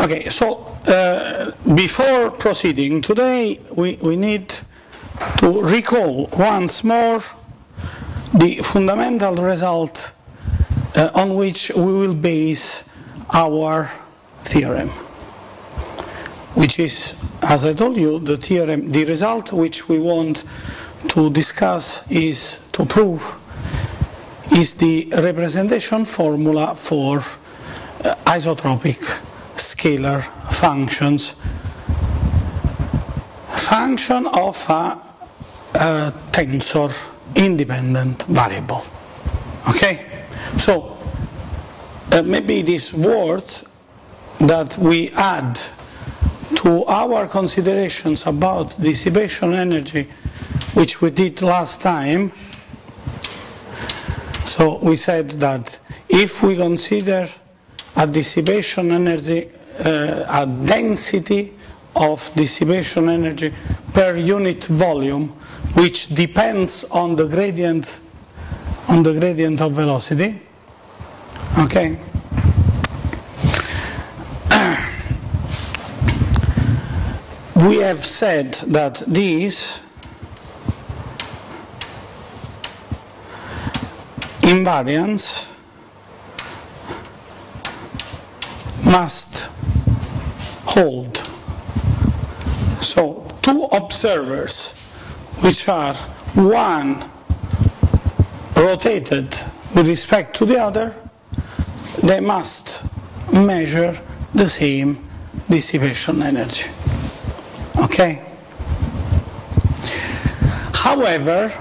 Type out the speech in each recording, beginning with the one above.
Okay, so before proceeding, today we need to recall once more the fundamental result on which we will base our theorem, which is, as I told you, the theorem, the result which we want to discuss is to prove is the representation formula for isotropic scalar functions, function of a tensor independent variable. Okay, so maybe this word that we add to our considerations about dissipation energy, which we did last time. So we said that if we consider a dissipation energy, a density of dissipation energy per unit volume, which depends on the gradient of velocity. Okay. We have said that these invariants must hold. So two observers which are one rotated with respect to the other, they must measure the same dissipation energy. Okay? However,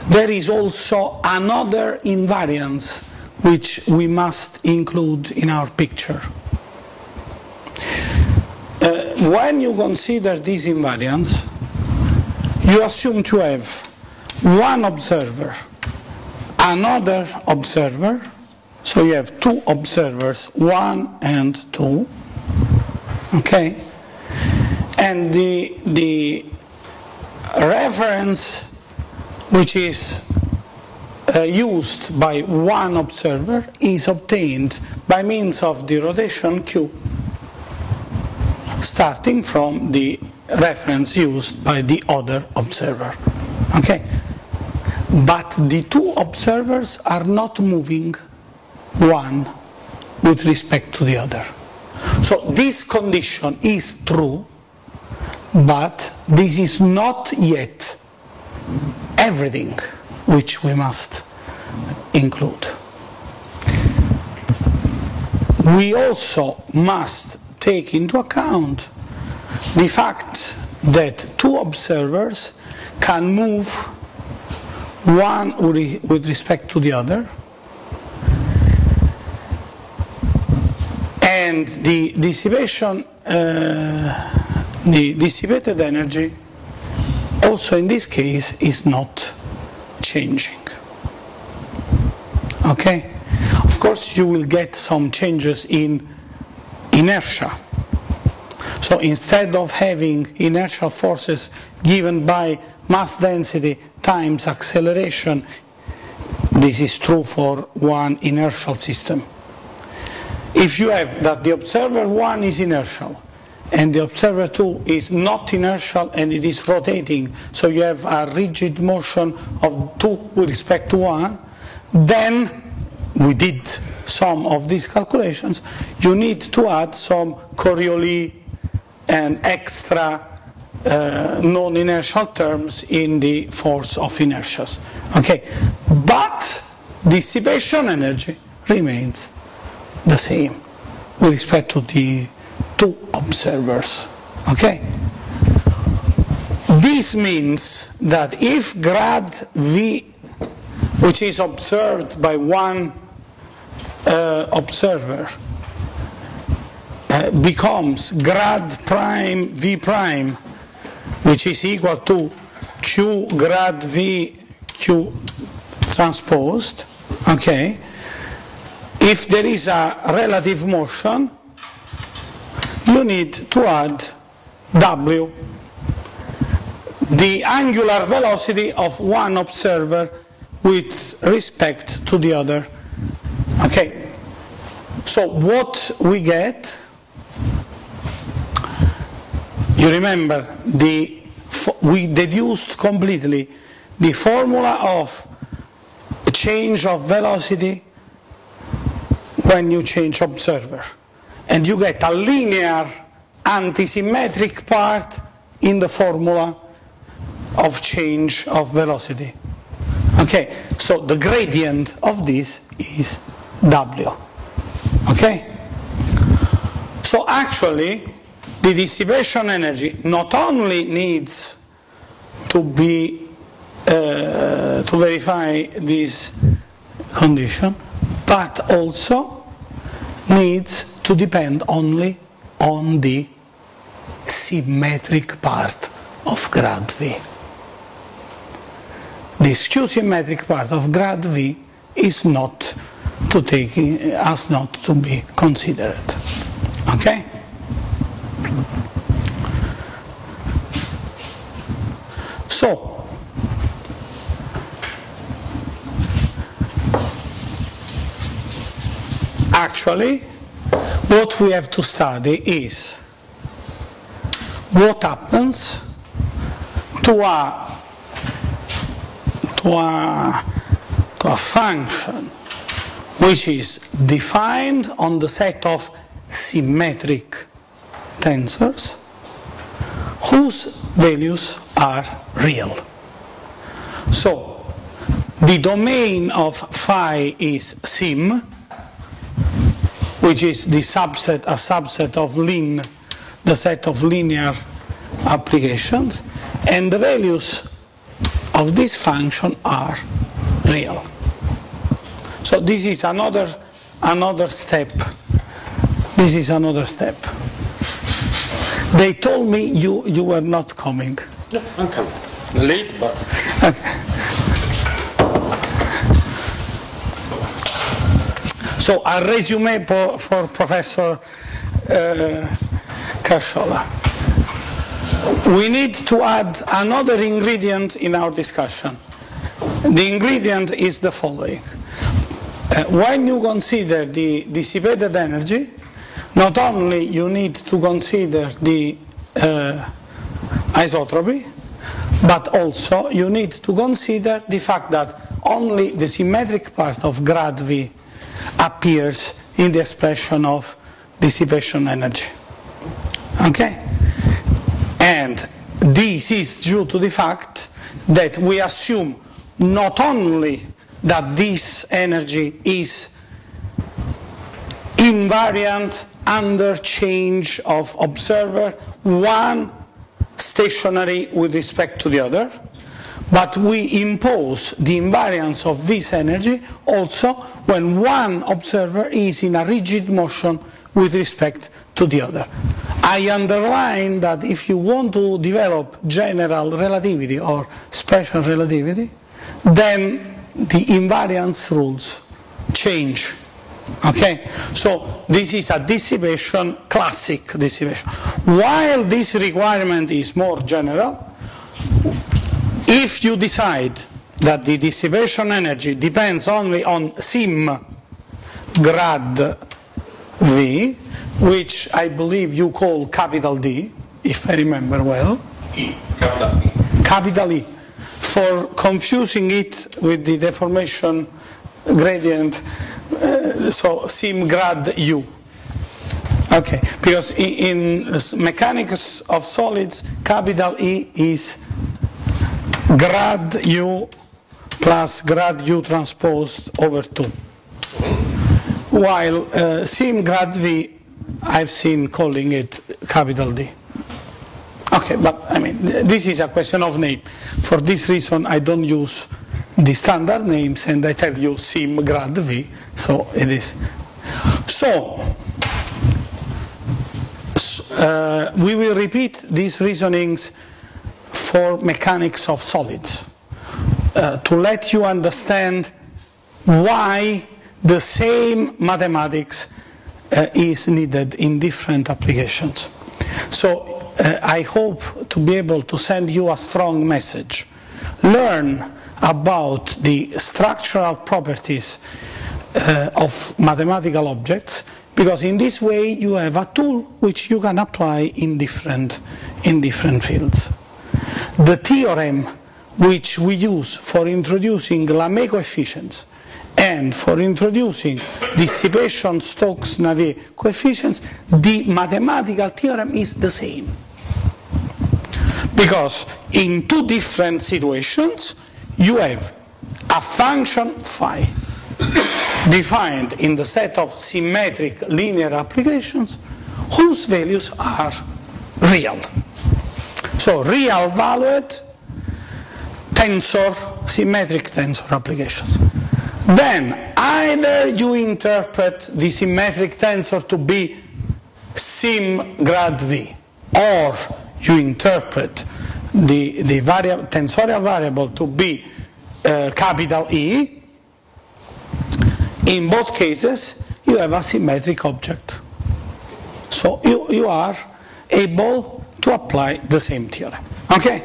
there is also another invariance which we must include in our picture. When you consider these invariants, you assume to have one observer, another observer, so you have two observers, 1 and 2, okay? And the reference which is used by one observer is obtained by means of the rotation Q, starting from the reference used by the other observer. Okay? But the two observers are not moving one with respect to the other. So this condition is true, but this is not yet everything which we must include. We also must take into account the fact that two observers can move one with respect to the other, and the dissipation, the dissipated energy also in this case is not changing. Okay? Of course you will get some changes in inertia. So instead of having inertial forces given by mass density times acceleration, this is true for one inertial system. If you have that the observer 1 is inertial and the observer 2 is not inertial and it is rotating, so you have a rigid motion of 2 with respect to 1, then we did some of these calculations, you need to add some Coriolis and extra non-inertial terms in the force of inertias. Okay, but dissipation energy remains the same with respect to the two observers. Okay? This means that if grad V, which is observed by one observer, becomes grad prime V prime, which is equal to Q grad V Q transposed, okay? If there is a relative motion, you need to add W, the angular velocity of one observer with respect to the other. Okay, so what we get you remember, we deduced completely the formula of change of velocity when you change observer. And you get a linear antisymmetric part in the formula of change of velocity. Okay, so the gradient of this is W. Okay? So actually, the dissipation energy not only needs to be to verify this condition, but also needs to depend only on the symmetric part of grad V. The skew-symmetric part of grad V is not to take, has not to be considered. Okay? So, actually, what we have to study is what happens to a function which is defined on the set of symmetric tensors whose values are real. So the domain of phi is sim, which is the subset, a subset of lin, the set of linear applications, and the values of this function are real. So this is another step. This is another step. They told me you were not coming. No, I'm coming. Late, but... Okay. So a resume for Professor Casciola. We need to add another ingredient in our discussion. The ingredient is the following. When you consider the dissipated energy, not only you need to consider the isotropy, but also you need to consider the fact that only the symmetric part of grad V appears in the expression of dissipation energy. Okay? And this is due to the fact that we assume not only that this energy is invariant under change of observer, one stationary with respect to the other, but we impose the invariance of this energy also when one observer is in a rigid motion with respect to the other. I underline that if you want to develop general relativity or special relativity, then the invariance rules change. Okay? So this is a dissipation, classic dissipation. While this requirement is more general, if you decide that the dissipation energy depends only on sim grad V, which I believe you call capital D, if I remember well. E, capital E. Capital E, for confusing it with the deformation gradient, so sim grad U. Okay, because in mechanics of solids, capital E is grad U plus grad U transposed over 2. While sim grad V, I've seen calling it capital D. Okay, but I mean, this is a question of name. For this reason, I don't use the standard names, and I tell you sim grad V, so it is. So, we will repeat these reasonings for mechanics of solids to let you understand why the same mathematics is needed in different applications. So I hope to be able to send you a strong message. Learn about the structural properties of mathematical objects because in this way you have a tool which you can apply in different fields. The theorem which we use for introducing Lamé coefficients and for introducing dissipation Stokes-Navier coefficients, the mathematical theorem is the same. Because in two different situations, you have a function phi defined in the set of symmetric linear applications whose values are real. So real valued tensor, symmetric tensor applications. Then either you interpret the symmetric tensor to be sim grad V, or you interpret the tensorial variable to be capital E. In both cases, you have a symmetric object. So you are able to apply the same theorem. Okay?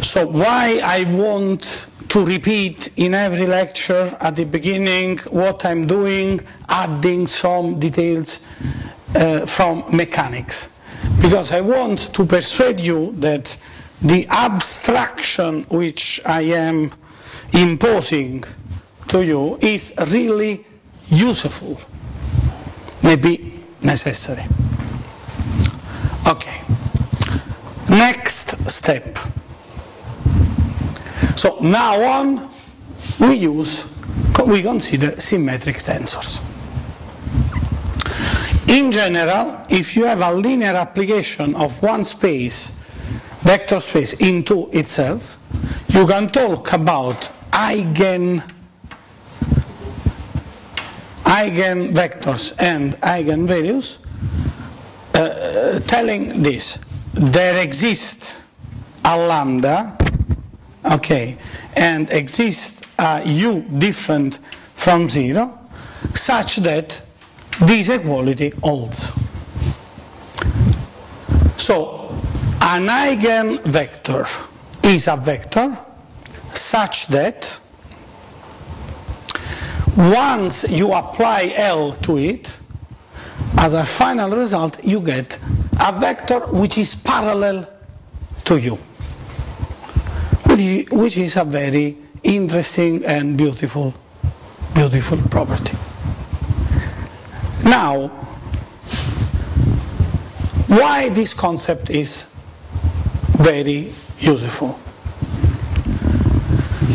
So why I want to repeat in every lecture at the beginning what I'm doing, adding some details from mechanics? Because I want to persuade you that the abstraction which I am imposing to you is really useful, maybe necessary. Okay, next step. So now on, we consider symmetric tensors. In general, if you have a linear application of one space, vector space, into itself, you can talk about eigenvectors and eigenvalues, telling this: there exists a lambda, okay, and exists a u different from 0, such that this equality holds. So an eigenvector is a vector such that once you apply L to it, as a final result you get a vector which is parallel to u, which is a very interesting and beautiful property. Now, why this concept is very useful?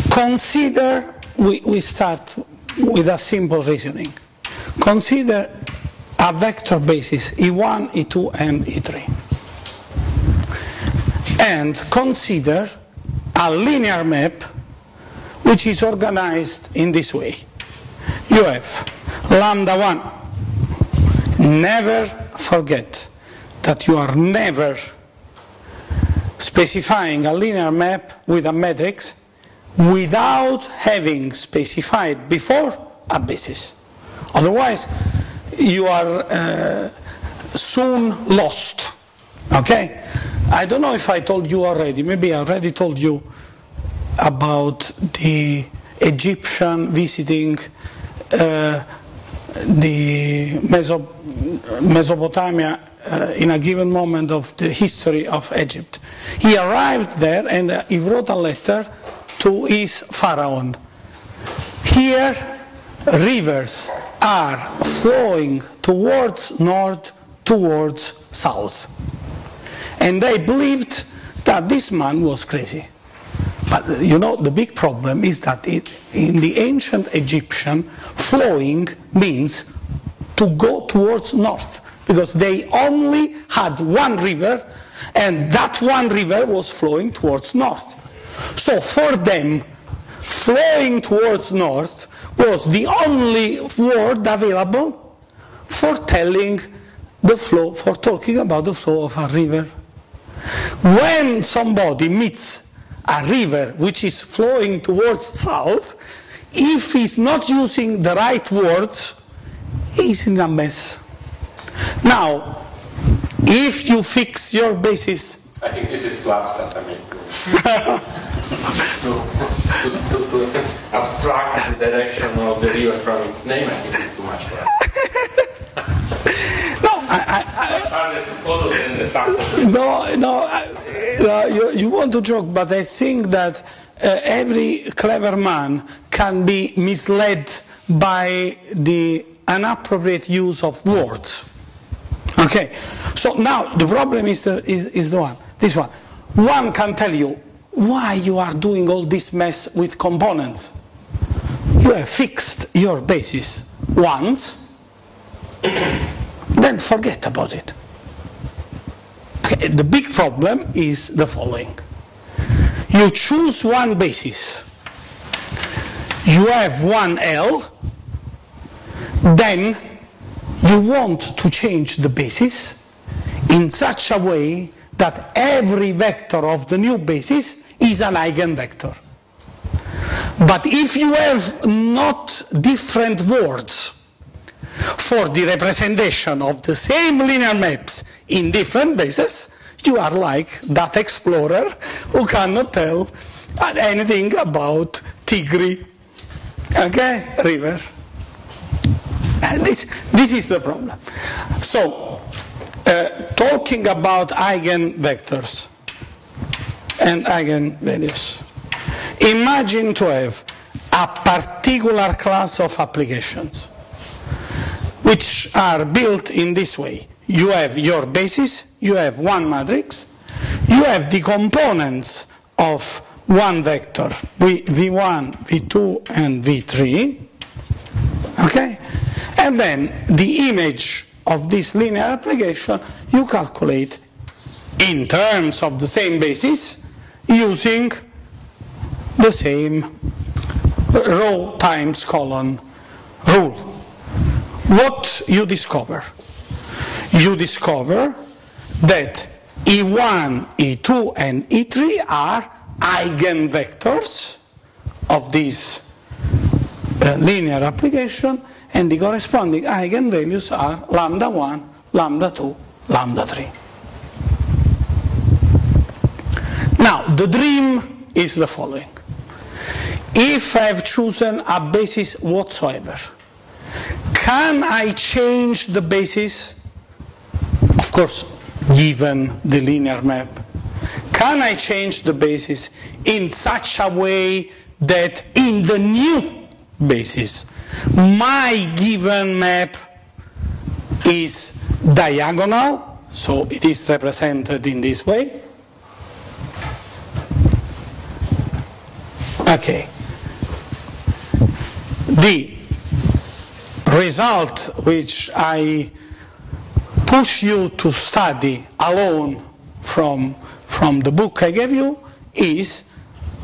Consider, we start with a simple reasoning. Consider a vector basis E1, E2, and E3. And consider a linear map which is organized in this way. You have lambda 1. Never forget that you are never specifying a linear map with a matrix without having specified before a basis. Otherwise, you are soon lost. Okay? I don't know if I told you already, maybe I already told you about the Egyptian visiting the Mesopotamia in a given moment of the history of Egypt. He arrived there and he wrote a letter to his pharaoh. Here, rivers are flowing towards north, towards south. And they believed that this man was crazy. But you know, the big problem is that in the ancient Egyptian, flowing means to go towards north, because they only had one river, and that one river was flowing towards north. So for them, flowing towards north was the only word available for telling the flow, for talking about the flow of a river. When somebody meets a river which is flowing towards south, if he's not using the right words, he's in a mess. Now, if you fix your basis... I think this is too abstract. I mean. To abstract the direction of the river from its name, I think it's too much for us. You want to joke, but I think that every clever man can be misled by the inappropriate use of words. Okay, so now the problem is this one. One can tell you why you are doing all this mess with components. You have fixed your basis once, then forget about it. Okay, the big problem is the following. You choose one basis. You have one L, then you want to change the basis in such a way that every vector of the new basis is an eigenvector. But if you have not different words for the representation of the same linear maps in different bases, you are like that explorer who cannot tell anything about Tigris, okay, river. This is the problem. So, talking about eigenvectors and eigenvalues, imagine to have a particular class of applications which are built in this way. You have your basis, you have one matrix, you have the components of one vector, V1, V2, and V3, okay? And then the image of this linear application you calculate in terms of the same basis using the same row times column rule. What you discover? You discover that E1, E2, and E3 are eigenvectors of this linear application, and the corresponding eigenvalues are lambda 1, lambda 2, lambda 3. Now, the dream is the following. If I have chosen a basis whatsoever, can I change the basis? Of course, given the linear map. Can I change the basis in such a way that in the new basis my given map is diagonal, so it is represented in this way? Okay. The result which I push you to study alone from the book I gave you is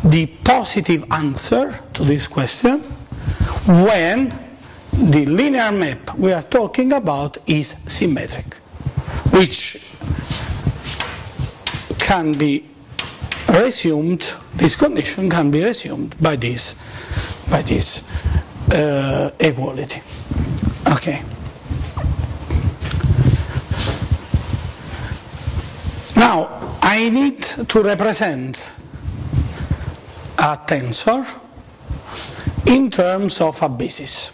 the positive answer to this question when the linear map we are talking about is symmetric, which can be resumed, this condition can be resumed by this equality. Okay. Now, I need to represent a tensor in terms of a basis.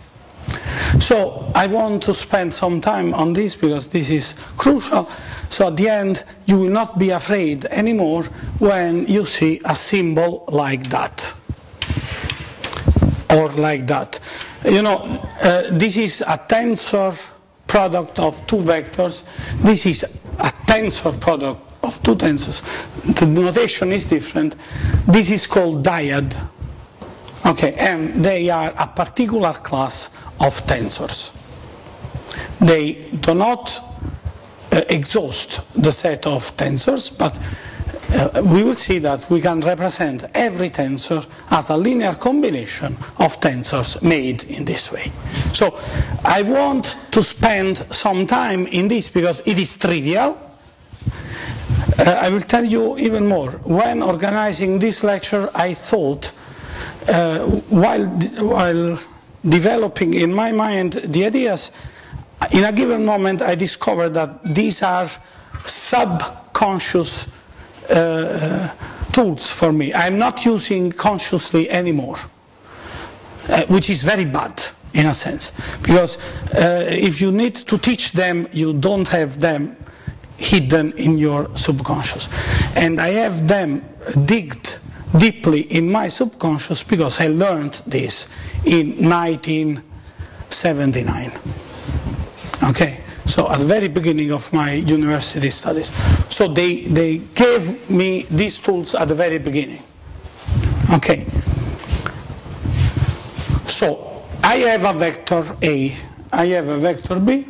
So I want to spend some time on this because this is crucial. So at the end, you will not be afraid anymore when you see a symbol like that or like that. You know, this is a tensor product of two vectors. This is a tensor product of two tensors. The notation is different. This is called dyad. Okay, and they are a particular class of tensors. They do not exhaust the set of tensors, but we will see that we can represent every tensor as a linear combination of tensors made in this way. So I want to spend some time in this because it is trivial. I will tell you even more. When organizing this lecture, I thought, while developing in my mind the ideas, in a given moment I discovered that these are subconscious tools for me. I'm not using consciously anymore, which is very bad in a sense, because if you need to teach them, you don't have them hidden in your subconscious. And I have them digged deeply in my subconscious because I learned this in 1979. Okay, so at the very beginning of my university studies. So they gave me these tools at the very beginning. Okay, so I have a vector A, I have a vector B,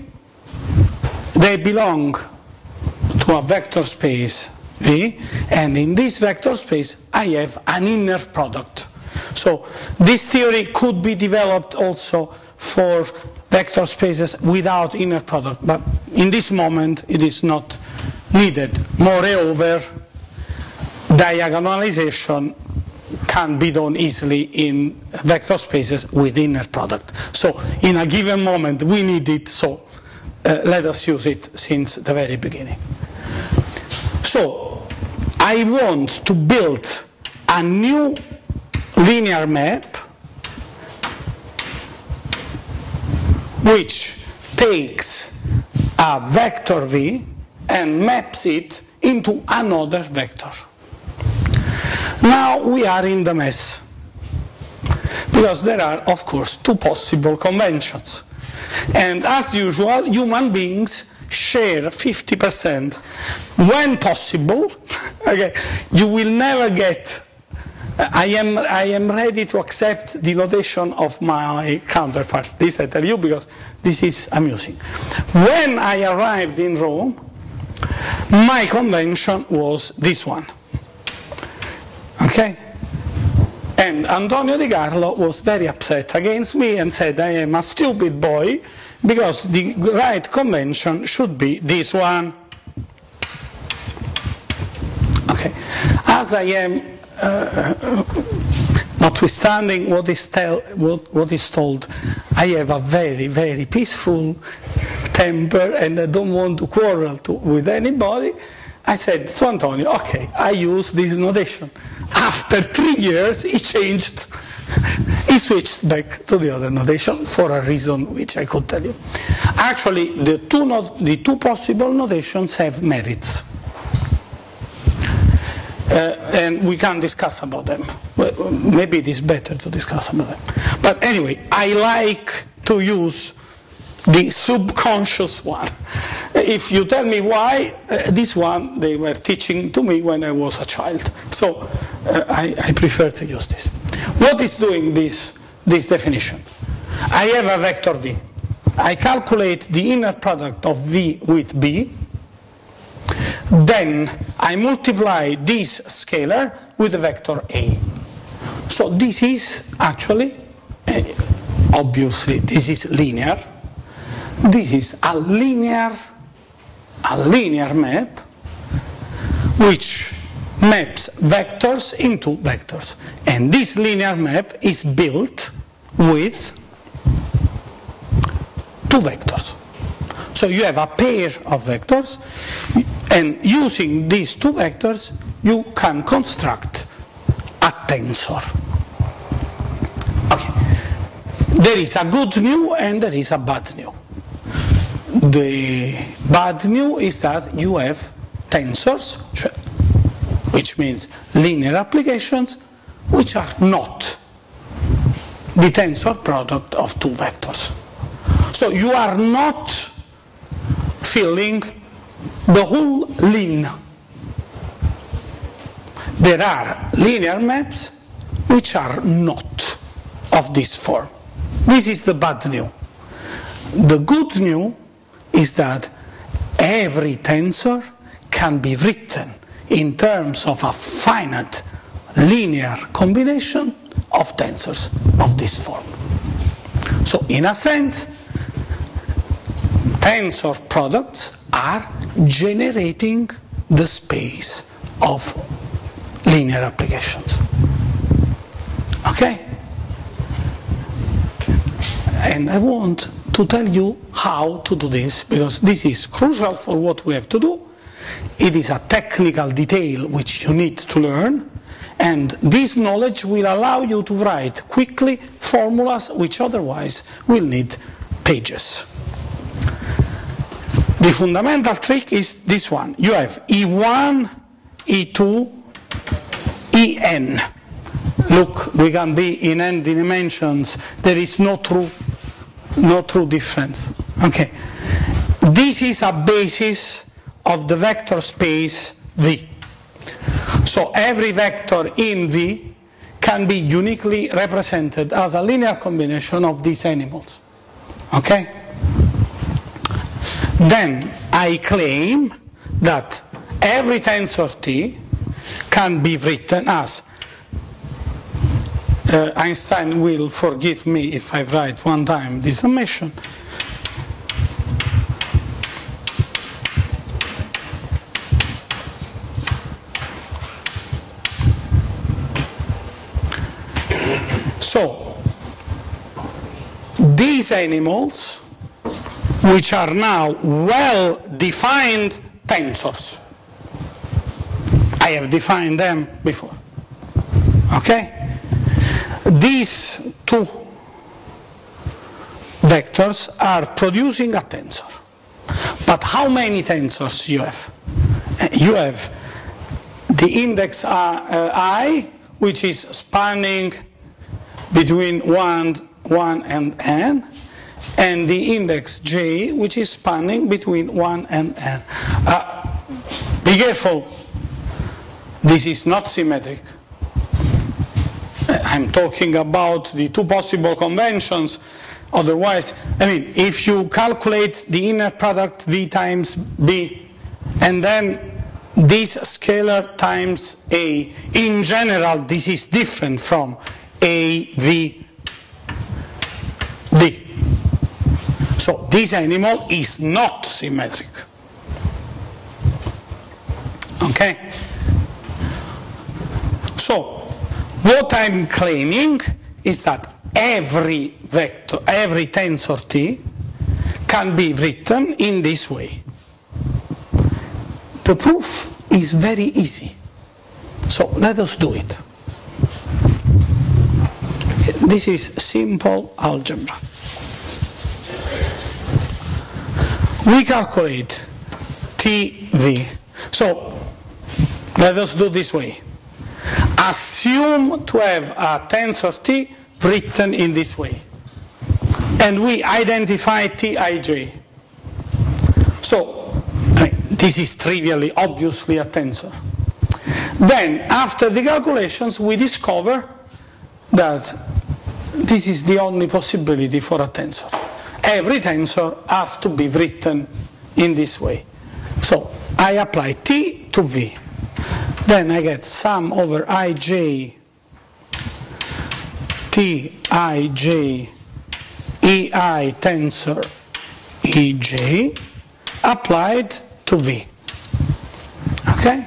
they belong to a vector space V, and in this vector space I have an inner product. So this theory could be developed also for vector spaces without inner product, but in this moment it is not needed. Moreover, diagonalization can be done easily in vector spaces with inner product. So in a given moment we need it, so let us use it since the very beginning. So I want to build a new linear map which takes a vector V and maps it into another vector. Now we are in the mess, because there are, of course, two possible conventions. And as usual, human beings share 50% when possible. Okay, you will never get. I am ready to accept the notation of my counterparts. This I tell you because this is amusing. When I arrived in Rome, my convention was this one. Okay? And Antonio Di Carlo was very upset against me and said I am a stupid boy because the right convention should be this one. Okay. As I am, notwithstanding what is told, I have a very, very peaceful temper and I don't want to quarrel with anybody. I said to Antonio, okay, I use this notation. After 3 years, he changed. He switched back to the other notation for a reason which I could tell you. Actually, the two possible notations have merits. And we can discuss about them. Maybe it is better to discuss about them. But anyway, I like to use the subconscious one. If you tell me why, this one they were teaching to me when I was a child. So I prefer to use this. What is doing this definition? I have a vector V. I calculate the inner product of V with B. Then I multiply this scalar with the vector A. So this is actually, obviously, this is linear. This is a linear map which maps vectors into vectors. And this linear map is built with two vectors. So you have a pair of vectors, and using these two vectors you can construct a tensor. Okay. There is a good news and there is a bad news. The bad news is that you have tensors, which means linear applications, which are not the tensor product of two vectors. So you are not filling the whole line. There are linear maps which are not of this form. This is the bad news. The good news is that every tensor can be written in terms of a finite linear combination of tensors of this form. So in a sense, tensor products are generating the space of linear applications. Okay? And I want to tell you how to do this, because this is crucial for what we have to do. It is a technical detail which you need to learn, And this knowledge will allow you to write quickly formulas which otherwise will need pages. The fundamental trick is this one. You have E1, E2, En. Look, we can be in n dimensions. There is no true difference. Okay. This is a basis of the vector space V. So every vector in V can be uniquely represented as a linear combination of these animals. Okay? Then I claim that every tensor T can be written as, Einstein will forgive me if I write one time this summation. So, these animals, which are now well-defined tensors, I have defined them before, okay? These two vectors are producing a tensor. But how many tensors you have? You have the index I, which is spanning between 1 and n, and the index j, which is spanning between 1 and n. Be careful, this is not symmetric. I'm talking about the two possible conventions. Otherwise, I mean, if you calculate the inner product V times B, and then this scalar times A, in general, this is different from A, V, B. So this animal is not symmetric. Okay? So, what I'm claiming is that every vector, every tensor T can be written in this way. The proof is very easy. So let us do it. This is simple algebra. We calculate TV. So let us do this way. Assume to have a tensor T written in this way. And we identify Tij. So this is trivially, obviously a tensor. Then, after the calculations, we discover that this is the only possibility for a tensor. Every tensor has to be written in this way. So, I apply T to V. Then I get sum over Ij, Tij, Ei tensor Ej, applied to V. Okay?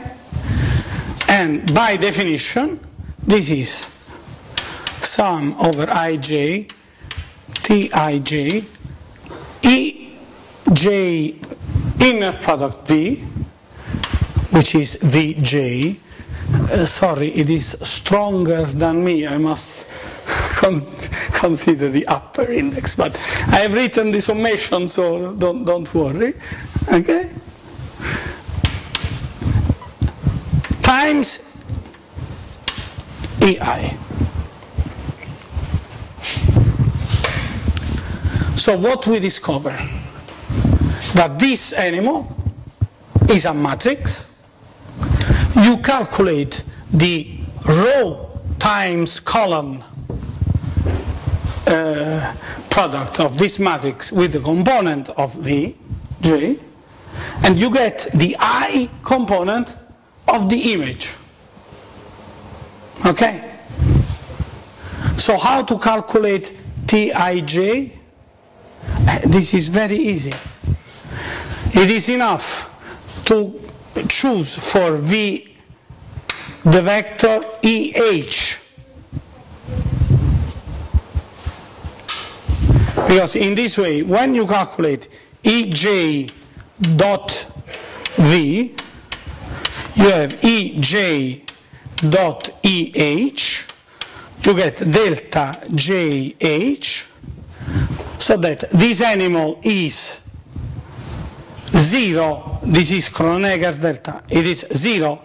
And by definition, this is sum over Ij, Tij, Ej inner product V, which is Vj. Sorry, it is stronger than me. I must consider the upper index, but I have written the summation, so don't worry. Okay? Times Ei. So what we discover? That this animal is a matrix. You calculate the row times column product of this matrix with the component of V, J, and you get the I component of the image. Okay? So how to calculate Tij? This is very easy. It is enough to choose for V the vector EH. Because in this way, when you calculate EJ dot V, you have EJ dot EH, you get delta JH, so that this animal is 0, this is Kronecker delta, it is 0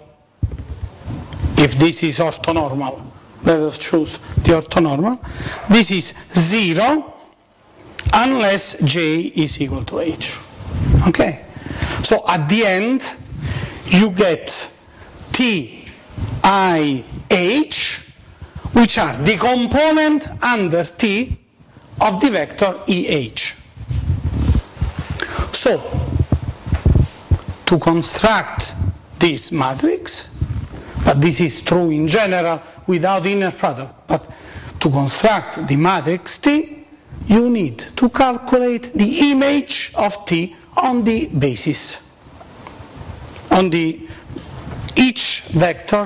if this is orthonormal. Let us choose the orthonormal. This is 0 unless J is equal to H. Okay? So at the end, you get T, I, H, which are the component under T of the vector EH. So, to construct this matrix, but this is true in general without inner product, but to construct the matrix T, you need to calculate the image of T on the basis, on the each vector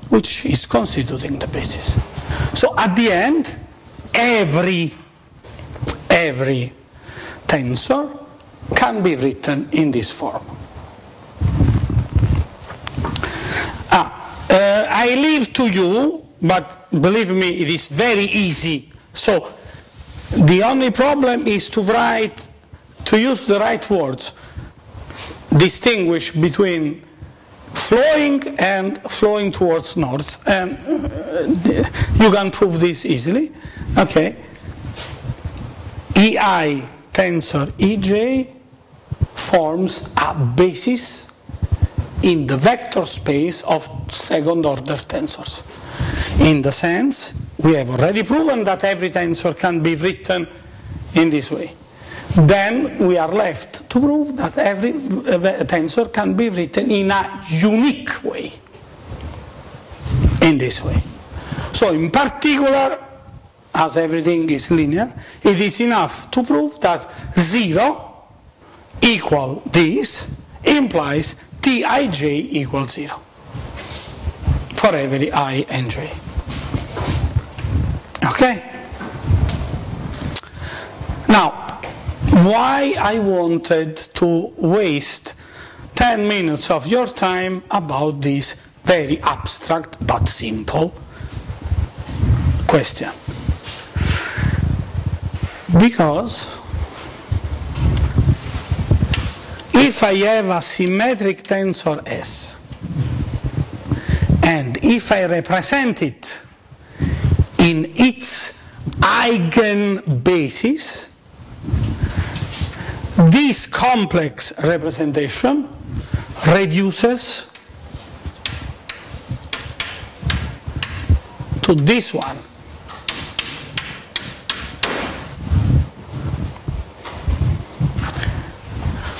which is constituting the basis. So at the end, every tensor can be written in this form. I leave to you, but believe me, it is very easy. So the only problem is to use the right words, distinguish between flowing and flowing towards north, and you can prove this easily. Okay. EI tensor EJ forms a basis in the vector space of second order tensors. In the sense, we have already proven that every tensor can be written in this way. Then we are left to prove that every tensor can be written in a unique way, in this way. So in particular, as everything is linear, it is enough to prove that 0 equal this implies Tij equals 0 for every I and j. Okay? Now, why I wanted to waste 10 minutes of your time about this very abstract but simple question? Because if I have a symmetric tensor S, and if I represent it in its eigenbasis, this complex representation reduces to this one.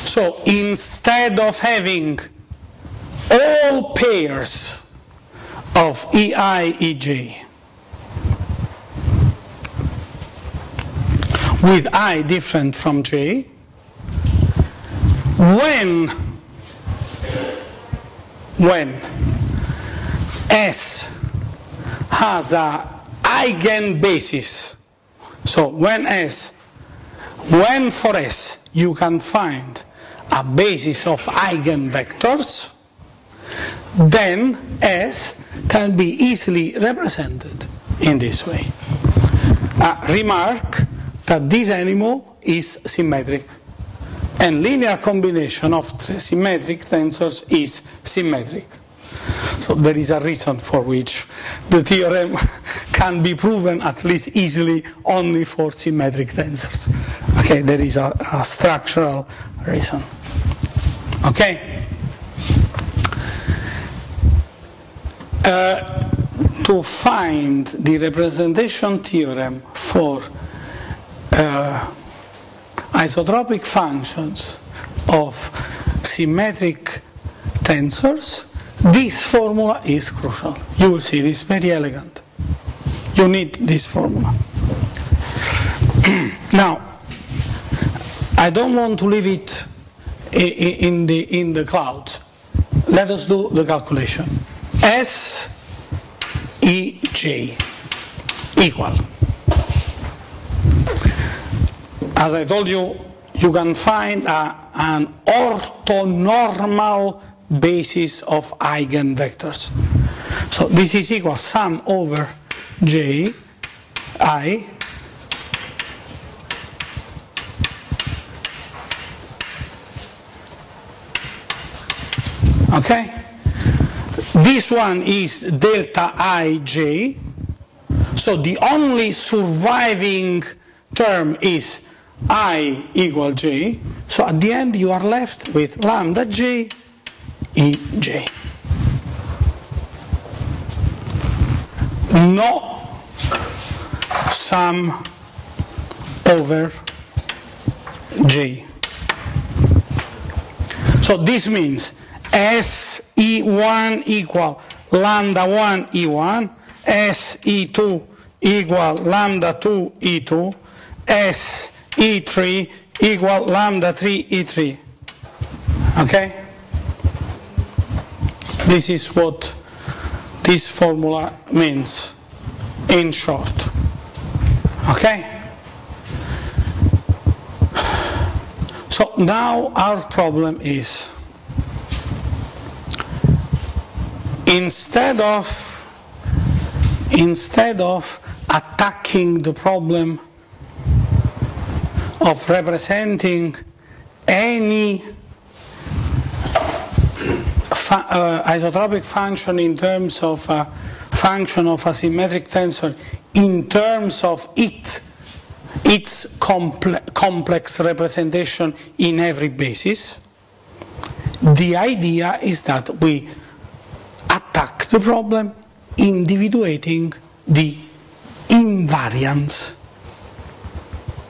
So instead of having all pairs of EI, EJ with I different from J, when S has a eigenbasis, so when for S you can find a basis of eigenvectors, then S can be easily represented in this way. Remark that this animal is symmetric, and linear combination of symmetric tensors is symmetric. So there is a reason for which the theorem can be proven at least easily only for symmetric tensors. Okay, there is a structural reason. Okay? To find the representation theorem for isotropic functions of symmetric tensors, this formula is crucial. You will see, it is very elegant. You need this formula. Now, I don't want to leave it in the clouds. Let us do the calculation. S E J equal. As I told you, you can find an orthonormal basis of eigenvectors. So this is equal sum over j I okay. This one is delta ij, so the only surviving term is I equal j, so at the end you are left with lambda j ej. No sum over j. So this means SE1 equal lambda 1 E1, SE2 equal lambda 2 E2, SE3 equal lambda 3 E3. Okay? This is what this formula means in short. Okay? So now our problem is, instead of attacking the problem of representing any isotropic function in terms of a function of a symmetric tensor in terms of its complex representation in every basis, the idea is that we attack the problem individuating the invariants,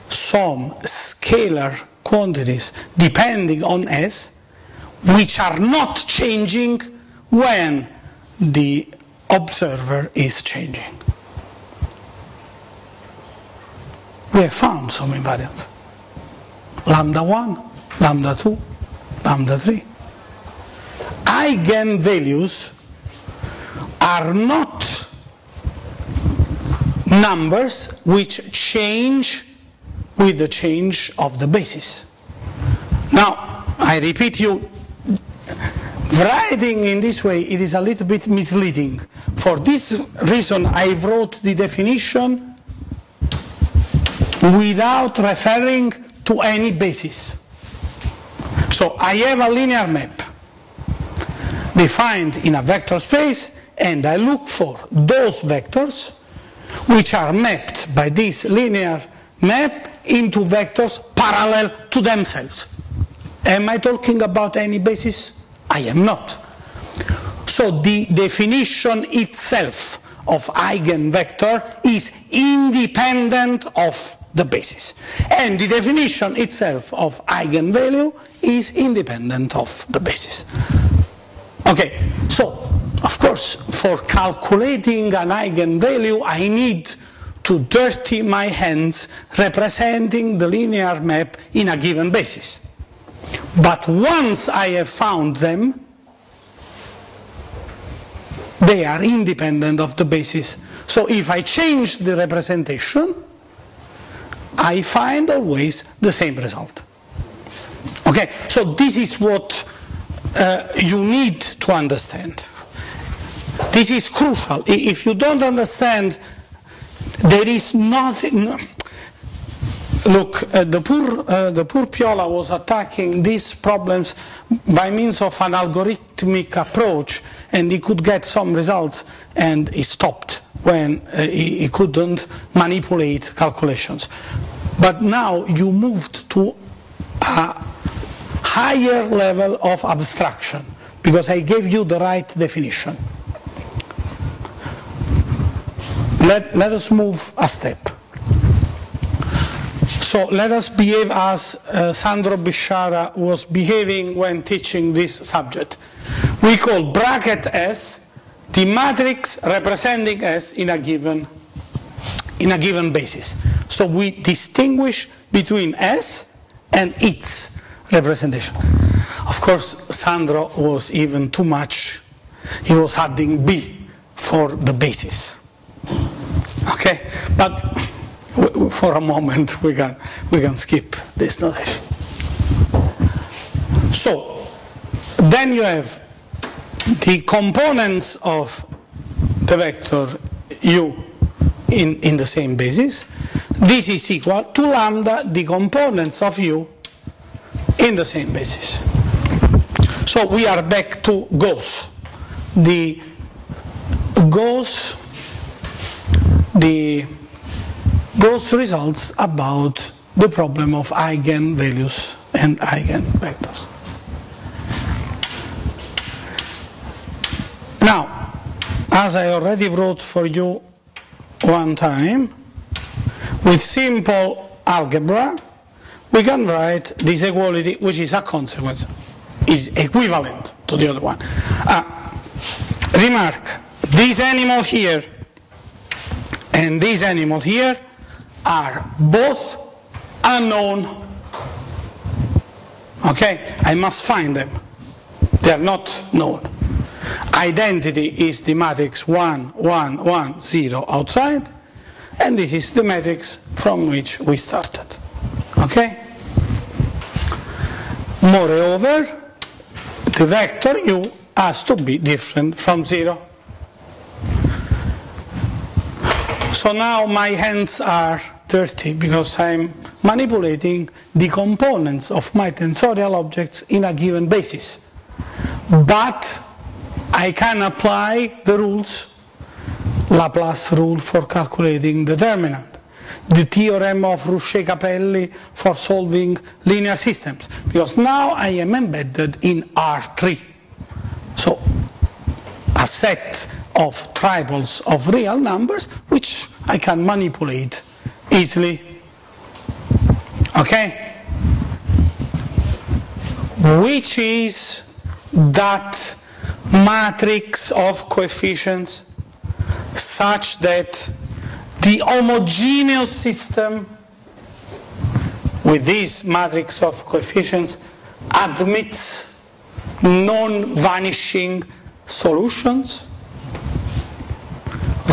some scalar quantities depending on S, which are not changing when the observer is changing. We have found some invariants. Lambda 1, lambda 2, lambda 3. Eigenvalues are not numbers which change with the change of the basis. Now, I repeat you, writing in this way, it is a little bit misleading. For this reason, I wrote the definition without referring to any basis. So I have a linear map defined in a vector space, and I look for those vectors which are mapped by this linear map into vectors parallel to themselves. Am I talking about any basis? I am not. So the definition itself of eigenvector is independent of the basis. And the definition itself of eigenvalue is independent of the basis. Okay, so of course for calculating an eigenvalue I need to dirty my hands representing the linear map in a given basis. But once I have found them, they are independent of the basis. So if I change the representation, I find always the same result. Okay, so this is what you need to understand. This is crucial. If you don't understand, there is nothing. Look, the poor Piola was attacking these problems by means of an algorithmic approach, and he could get some results, and he stopped when he couldn't manipulate calculations. But now you moved to a higher level of abstraction, because I gave you the right definition. Let us move a step. So let us behave as Sandro Bisciara was behaving when teaching this subject. We call bracket S the matrix representing S in a given basis. So we distinguish between S and its representation. Of course, Sandro was even too much. He was adding B for the basis. Okay, but for a moment we can skip this notation. So then you have the components of the vector u in the same basis. This is equal to lambda, the components of u in the same basis. So we are back to Gauss. The Gauss results about the problem of eigenvalues and eigenvectors. Now, as I already wrote for you one time, with simple algebra, we can write this equality, which is a consequence, is equivalent to the other one. Remark, this animal here and this animal here are both unknown. Okay, I must find them. They are not known. Identity is the matrix 1, 1, 1, 0 outside, and this is the matrix from which we started. Okay? Moreover, the vector u has to be different from 0. So now my hands are dirty because I'm manipulating the components of my tensorial objects in a given basis. But I can apply the rules, Laplace rule for calculating determinant, the theorem of Rouchet-Capelli for solving linear systems, because now I am embedded in R3. So a set of triples of real numbers which I can manipulate easily. Okay? Which is that matrix of coefficients such that the homogeneous system with this matrix of coefficients admits non-vanishing solutions?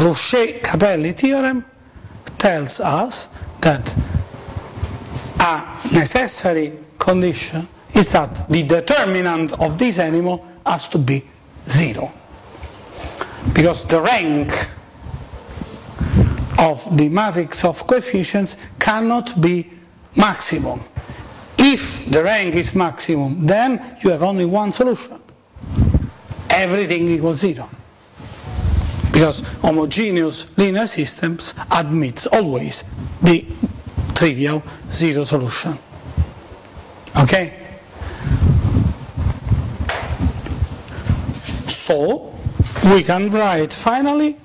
Rouchet-Capelli theorem tells us that a necessary condition is that the determinant of this animal has to be 0. Because the rank of the matrix of coefficients cannot be maximum. If the rank is maximum, then you have only one solution. Everything equals 0. Because homogeneous linear systems admits always the trivial 0 solution. Okay? So, we can write finally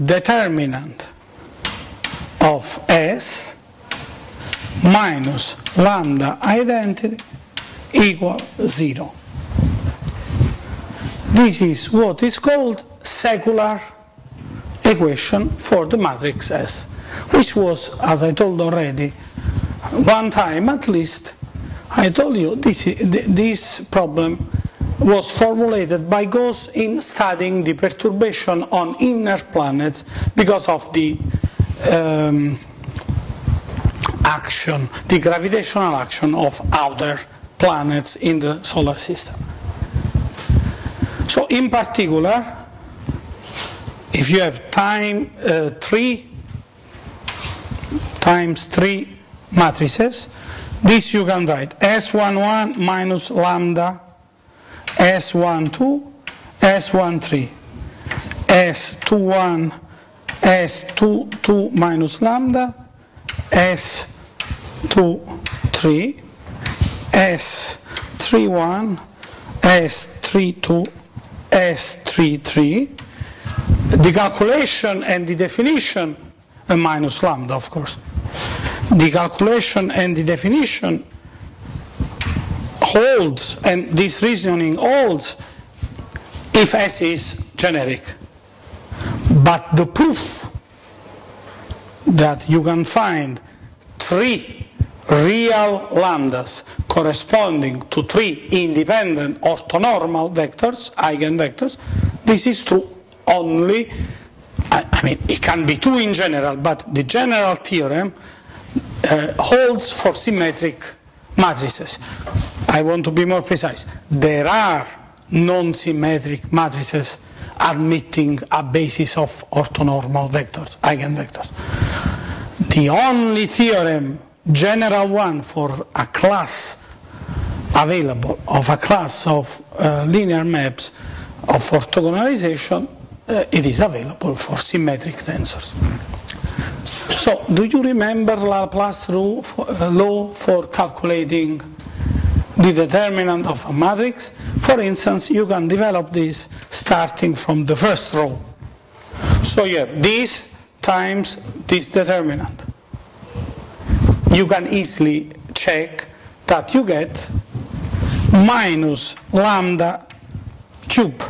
determinant of S minus lambda identity equal 0. This is what is called scalar equation for the matrix S, which was, as I told already, one time at least, I told you this problem was formulated by Gauss in studying the perturbation on inner planets because of the action, the gravitational action of outer planets in the solar system. So in particular, if you have 3 times 3 matrices, this you can write S11 minus lambda, S12, S13, S21, S22 minus lambda, S23, S31, S32, S33. The calculation and the definition, minus lambda of course, the calculation and the definition holds, and this reasoning holds if S is generic. But the proof that you can find 3 real lambdas corresponding to 3 independent orthonormal vectors, eigenvectors, this is true only, I mean, it can be true in general, but the general theorem holds for symmetric matrices. I want to be more precise. There are non-symmetric matrices admitting a basis of orthonormal vectors, eigenvectors. The only theorem, general one for a class available, of a class of linear maps of orthogonalization, it is available for symmetric tensors. So, do you remember Laplace law for calculating the determinant of a matrix? For instance, you can develop this starting from the first row. So you have this times this determinant. You can easily check that you get minus lambda cube.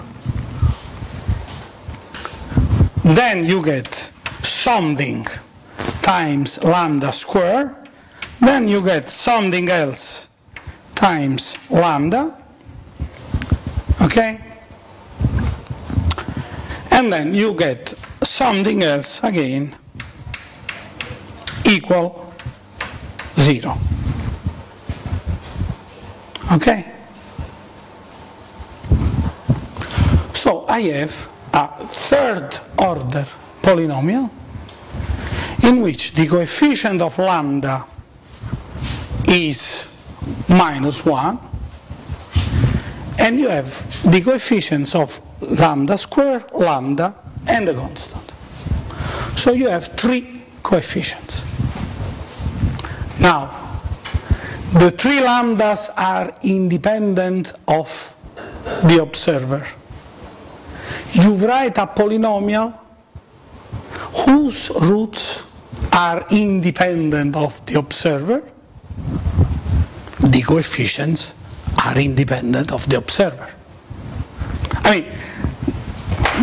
Then you get something times lambda square. Then you get something else times lambda. Okay? And then you get something else again equal 0. Okay? So I have a third order polynomial in which the coefficient of lambda is -1, and you have the coefficients of lambda square, lambda, and the constant. So you have 3 coefficients. Now, the 3 lambdas are independent of the observer. You write a polynomial whose roots are independent of the observer. The coefficients are independent of the observer. I mean,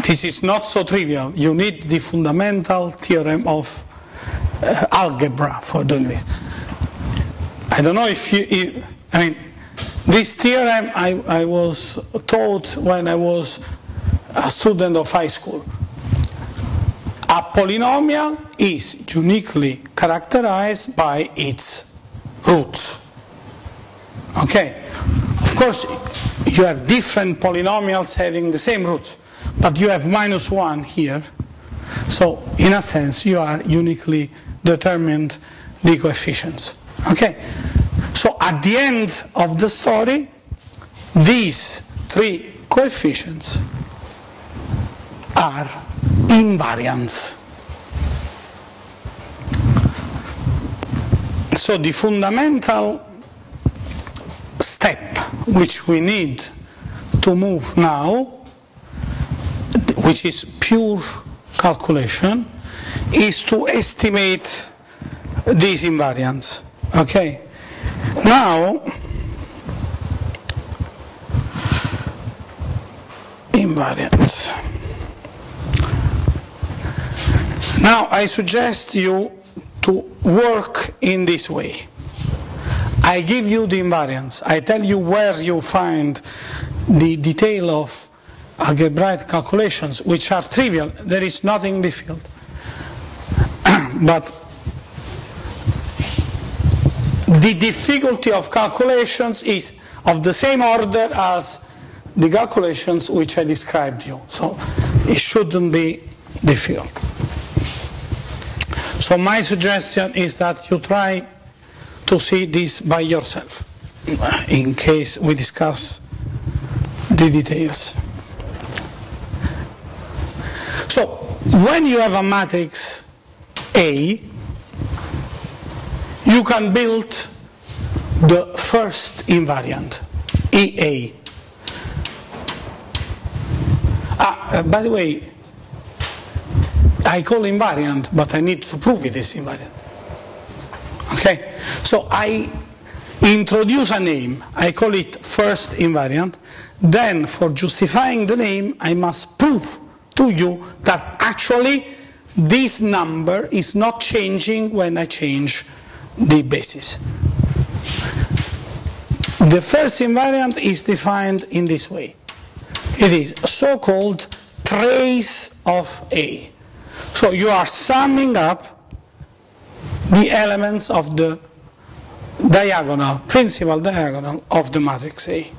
this is not so trivial. You need the fundamental theorem of algebra for doing this. I don't know if you, I mean, this theorem I was taught when I was a student of high school. A polynomial is uniquely characterized by its roots. Okay? Of course, you have different polynomials having the same roots, but you have -1 here. So, in a sense, you are uniquely determined the coefficients. Okay? So, at the end of the story, these 3 coefficients are invariants. So the fundamental step which we need to move now, which is pure calculation, is to estimate these invariants. Okay? Now, invariants. Now I suggest you to work in this way. I give you the invariants. I tell you where you find the detail of algebraic calculations, which are trivial. There is nothing difficult. But the difficulty of calculations is of the same order as the calculations which I described you. So it shouldn't be difficult. So my suggestion is that you try to see this by yourself, in case we discuss the details. So when you have a matrix A, you can build the first invariant, EA. By the way, I call invariant, but I need to prove it is invariant. Okay? So I introduce a name. I call it first invariant. Then, for justifying the name, I must prove to you that actually this number is not changing when I change the basis. The first invariant is defined in this way. It is so-called trace of A. So you are summing up the elements of the diagonal, principal diagonal of the matrix A.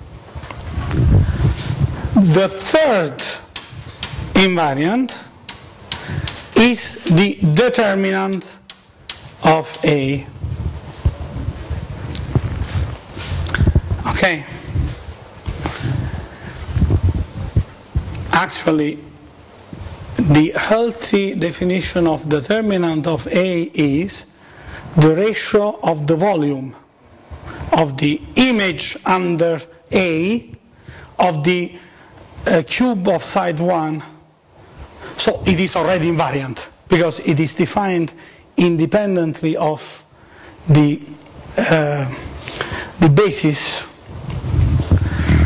The third invariant is the determinant of A. Okay. Actually, the healthy definition of determinant of A is the ratio of the volume of the image under A of the cube of side 1. So it is already invariant because it is defined independently of the basis.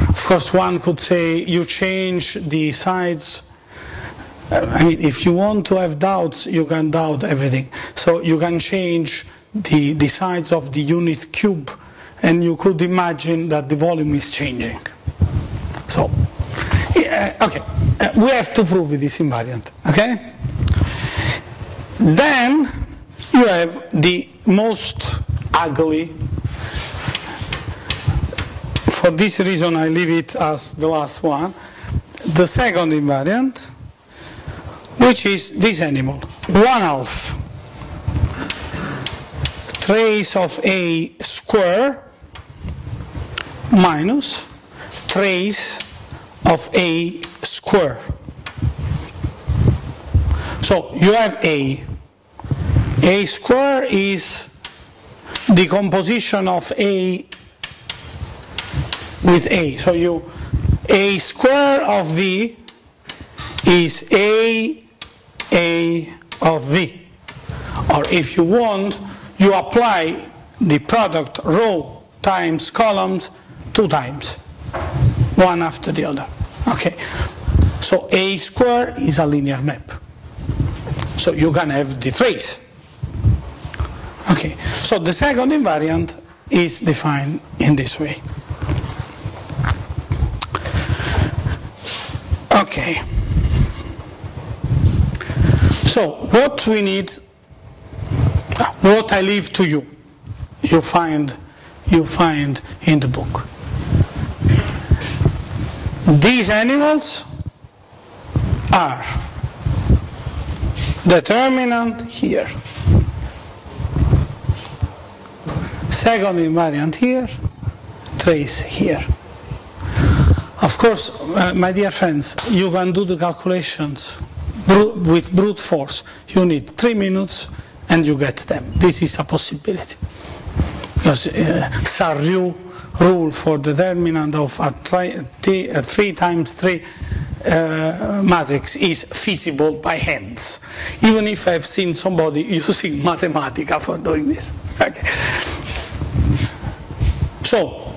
Of course, one could say you change the sides. I mean, if you want to have doubts, you can doubt everything. So you can change the sides of the unit cube, and you could imagine that the volume is changing. So, okay, we have to prove it is invariant. Okay. Then you have the most ugly. For this reason, I leave it as the last one. The second invariant, which is this animal, 1/2 trace of A square minus trace of A square. So you have A. A square is the composition of A with A. So A square of V is A of V. Or if you want, you apply the product row times columns 2 times, one after the other. Okay. So A square is a linear map. So you can have the trace. Okay. So the second invariant is defined in this way. Okay. So what we need, what I leave to you, you find in the book. These animals are determinant here, second invariant here, trace here. Of course, my dear friends, you can do the calculations with brute force. You need 3 minutes and you get them. This is a possibility. Because Sarriou rule for determinant of a 3 times 3 matrix is feasible by hands. Even if I've seen somebody using Mathematica for doing this. Okay. So,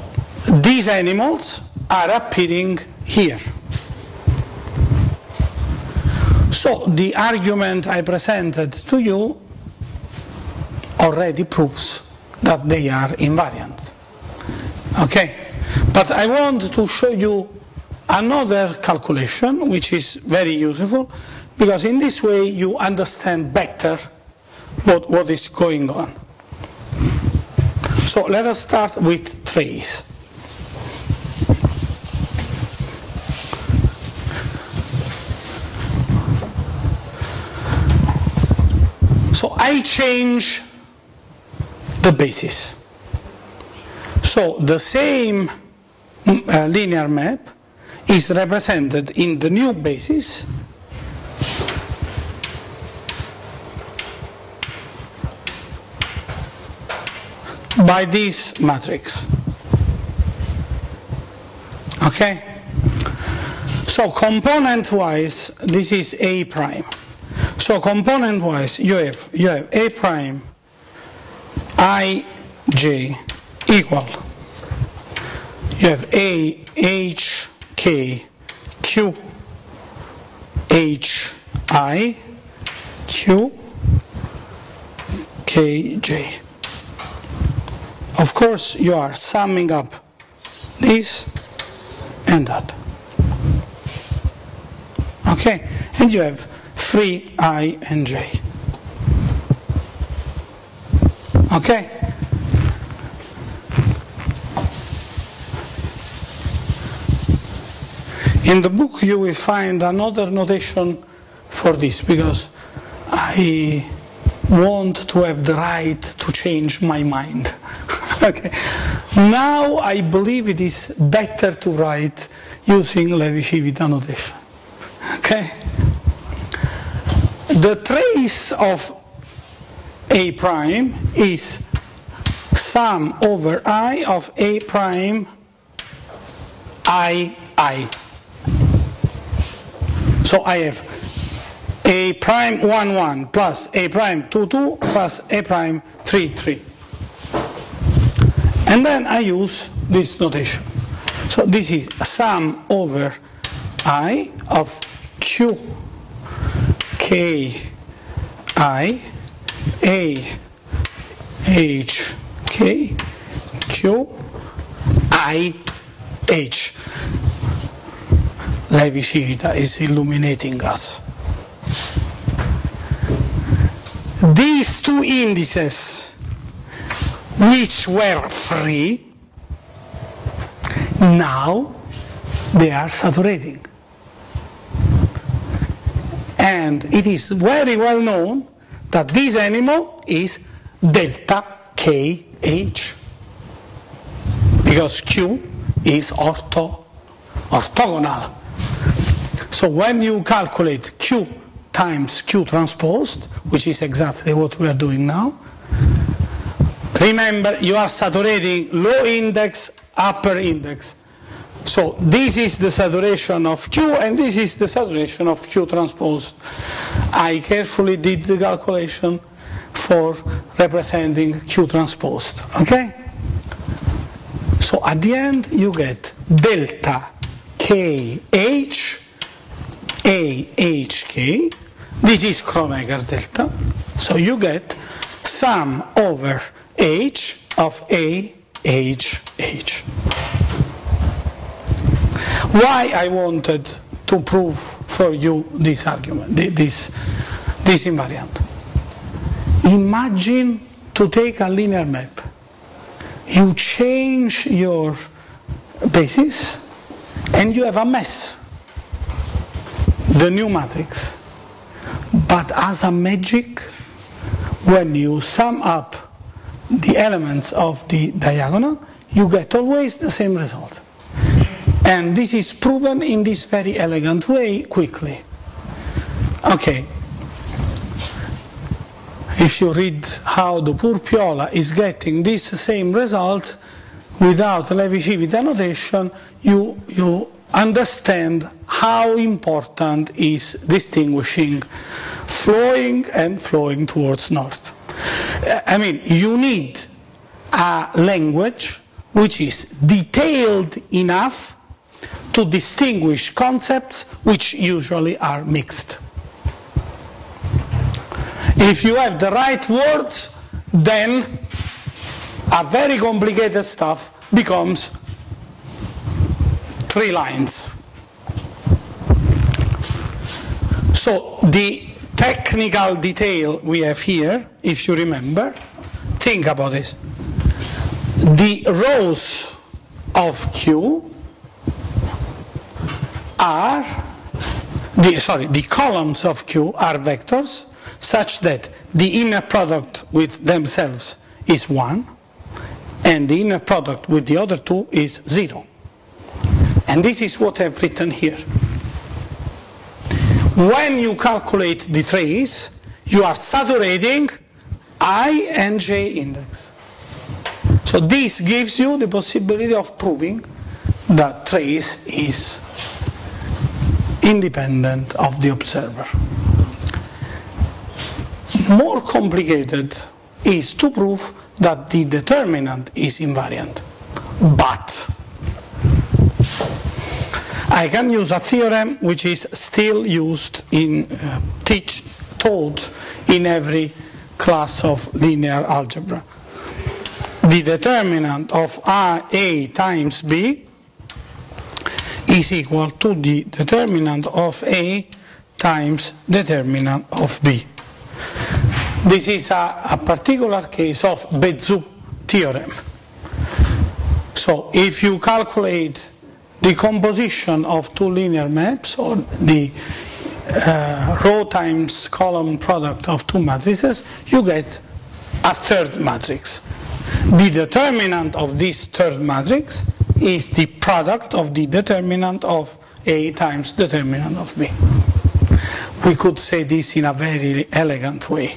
these animals are appearing here. So the argument I presented to you already proves that they are invariant. Okay? But I want to show you another calculation which is very useful, because in this way you understand better what is going on. So let us start with trace. So I change the basis. So the same linear map is represented in the new basis by this matrix. Okay? So component-wise, this is A prime. So component-wise, you have A prime ij equal. You have A h k q h I q k j. Of course, you are summing up this and that. Okay, and you have 3 I and j. Okay? In the book you will find another notation for this, because I want to have the right to change my mind. Okay. Now I believe it is better to write using Levi-Civita notation. Okay. The trace of A prime is sum over I of A prime I. So I have A prime 1, 1 plus A prime 2, 2 plus A prime 3, 3. And then I use this notation. So this is a sum over I of Q K I A H K Q I H. Levi-Civita is illuminating us. These two indices, which were free, now they are saturating. And it is very well known that this animal is delta KH, because Q is orthogonal. So when you calculate Q times Q transposed, which is exactly what we are doing now, remember you are saturating low index, upper index. So this is the saturation of Q and this is the saturation of Q transposed. I carefully did the calculation for representing Q transposed. Okay? So at the end you get delta KH AHK. This is Kronecker delta. So you get sum over H of AHH. Why I wanted to prove for you this argument, this invariant. Imagine to take a linear map. You change your basis and you have a mess, the new matrix. But as a magic, when you sum up the elements of the diagonal, you get always the same result. And this is proven in this very elegant way quickly. Okay. If you read how the poor Piola is getting this same result without Levi-Civita notation, you understand how important is distinguishing flowing and flowing towards north. I mean, you need a language which is detailed enough to distinguish concepts which usually are mixed. If you have the right words, then a very complicated stuff becomes 3 lines. So the technical detail we have here, if you remember, think about this. The rows of Q are, the columns of Q are vectors such that the inner product with themselves is 1 and the inner product with the other two is 0. And this is what I've written here. When you calculate the trace, you are saturating I and J index. So this gives you the possibility of proving that trace is independent of the observer. More complicated is to prove that the determinant is invariant. But I can use a theorem which is still used in taught in every class of linear algebra. The determinant of A times B is equal to the determinant of A times determinant of B. This is a particular case of Bézout theorem. So if you calculate the composition of two linear maps, or the row times column product of two matrices, you get a third matrix. The determinant of this third matrix is the product of the determinant of A times determinant of B. We could say this in a very elegant way.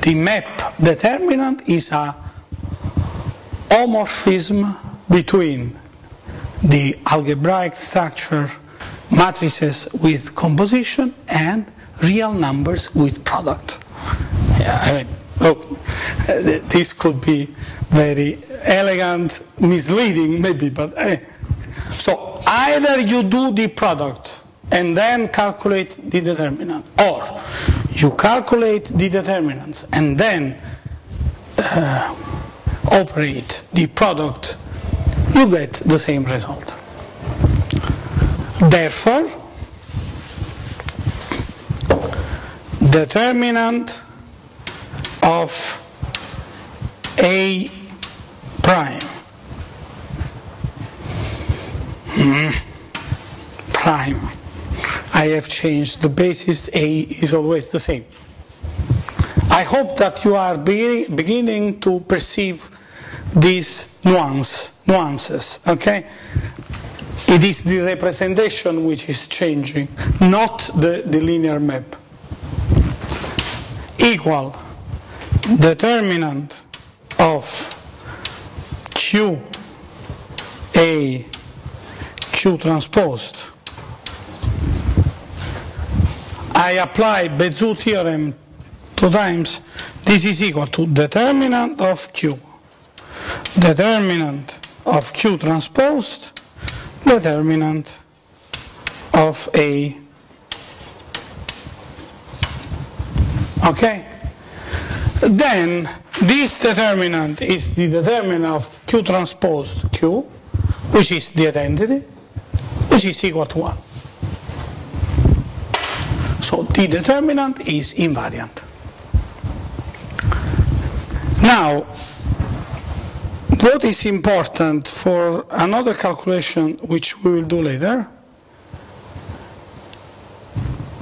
The map determinant is a homomorphism between the algebraic structure matrices with composition and real numbers with product. Yeah, I mean, look, this could be very elegant, misleading maybe, but so either you do the product and then calculate the determinant, or you calculate the determinants and then operate the product, you get the same result. Therefore, determinant of A prime prime, I have changed the basis. A is always the same. I hope that you are beginning to perceive these nuances, okay? It is the representation which is changing, not the linear map. Equal determinant of Q A Q transposed. I apply Bézout theorem 2 times. This is equal to determinant of Q, determinant of Q transposed, determinant of A. Okay? Then this determinant is the determinant of Q transposed Q, which is the identity, which is equal to 1. So the determinant is invariant. Now, what is important for another calculation which we will do later,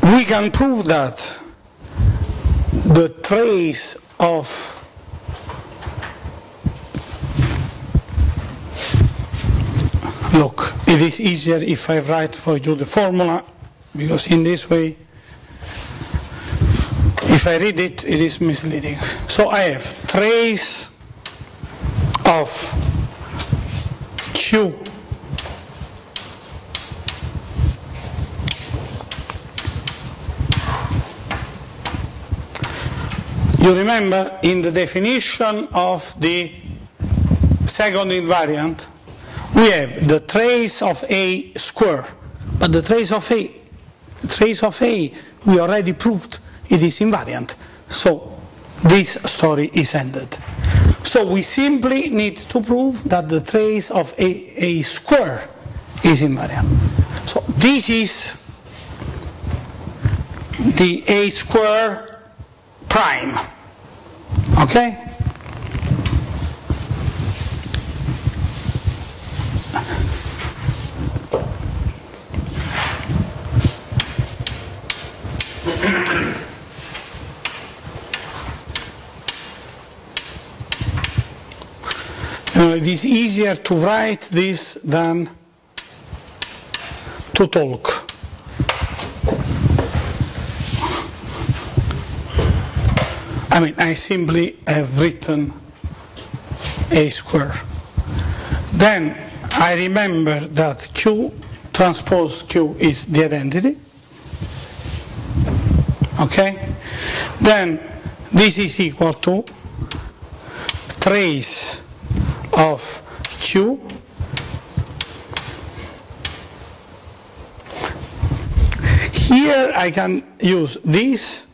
we can prove that the trace of look, it is easier if I write for you the formula, because in this way, if I read it, it is misleading. So I have trace of Q you remember in the definition of the second invariant we have the trace of A square, but the trace of A we already proved it is invariant, so this story is ended. So we simply need to prove that the trace of A square is invariant. So this is the A square prime, okay? It is easier to write this than to talk. I mean, I simply have written A square. Then I remember that Q transpose Q is the identity. Okay? Then this is equal to trace of Q here I can use this,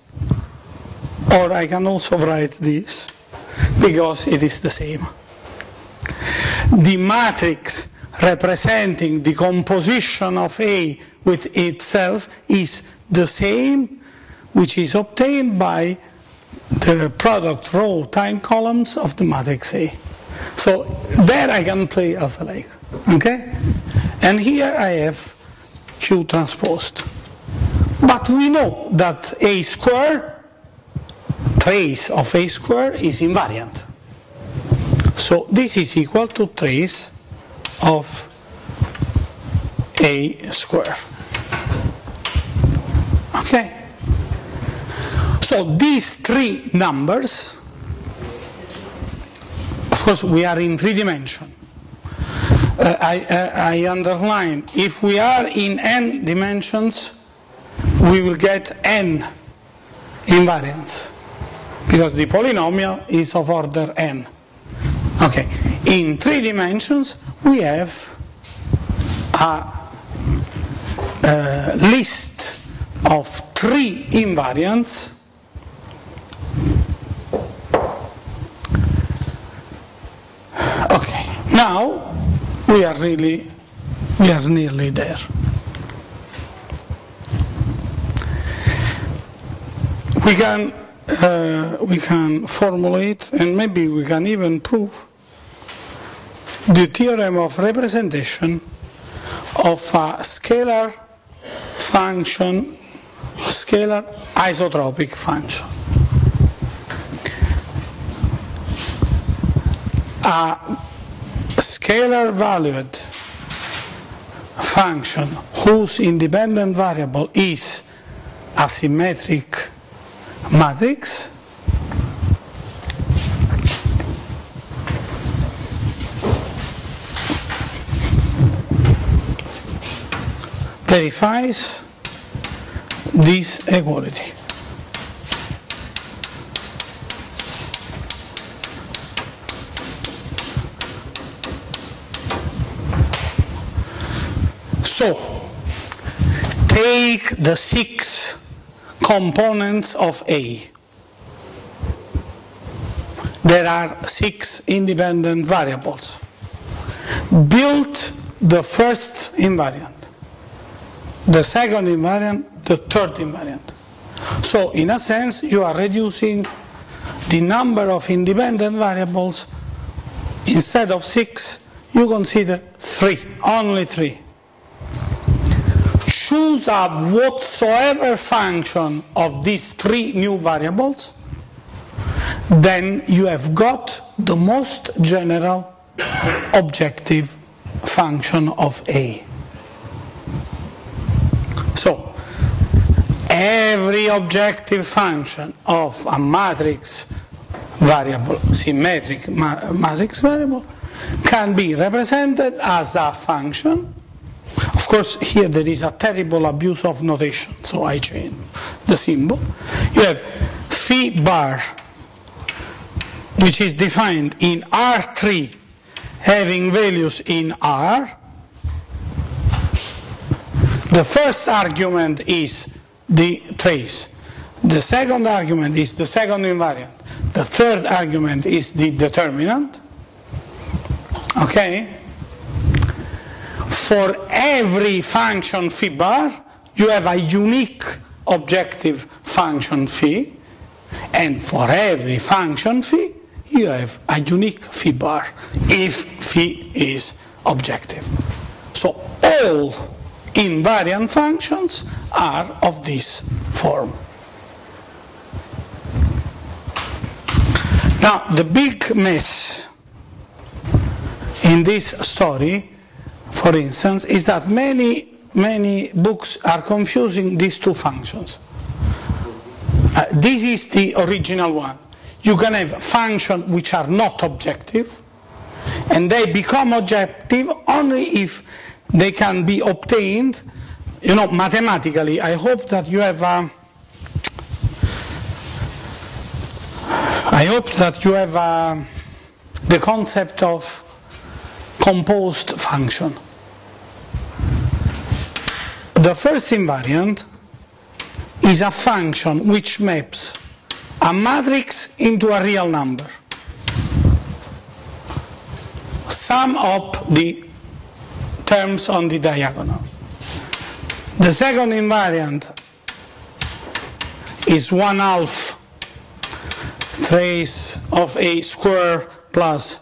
or I can also write this because it is the same. The matrix representing the composition of A with itself is the same which is obtained by the product row time columns of the matrix A. So there I can play as I like, okay? And here I have Q transposed. But we know that A square, trace of A square, is invariant. So this is equal to trace of A square. Okay? So these three numbers, of course we are in 3 dimensions. I underline, if we are in n dimensions, we will get n invariants, because the polynomial is of order n. Okay, in 3 dimensions we have a list of 3 invariants Okay, now we are nearly there. We can formulate, and maybe we can even prove, the theorem of representation of a scalar function, scalar isotropic function. A scalar valued function whose independent variable is a symmetric matrix verifies this equality. So, take the 6 components of A. There are 6 independent variables. Build the first invariant, the second invariant, the third invariant. So, in a sense, you are reducing the number of independent variables. Instead of 6, you consider 3, only 3. Choose a whatsoever function of these 3 new variables, then you have got the most general objective function of A. So, every objective function of a matrix variable, symmetric matrix variable, can be represented as a function. Of course, here there is a terrible abuse of notation, so I change the symbol. You have phi bar, which is defined in R3, having values in R. The first argument is the trace. The second argument is the second invariant. The third argument is the determinant. Okay? For every function phi bar, you have a unique objective function phi, and for every function phi, you have a unique phi bar, if phi is objective. So all invariant functions are of this form. Now, the big mess in this story, for instance, is that many books are confusing these 2 functions. This is the original one. You can have functions which are not objective, and they become objective only if they can be obtained, mathematically. I hope that you have the concept of composed function. The first invariant is a function which maps a matrix into a real number. Sum up the terms on the diagonal. The second invariant is 1/2 trace of A square plus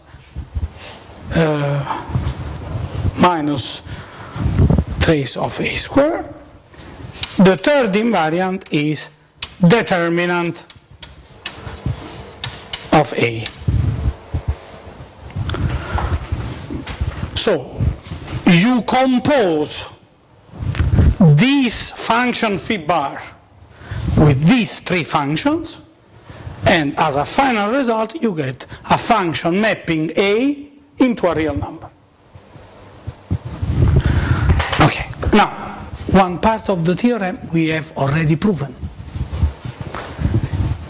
minus trace of A squared. The third invariant is determinant of A. So you compose this function phi bar with these three functions, and as a final result you get a function mapping A into a real number. Okay, now one part of the theorem we have already proven.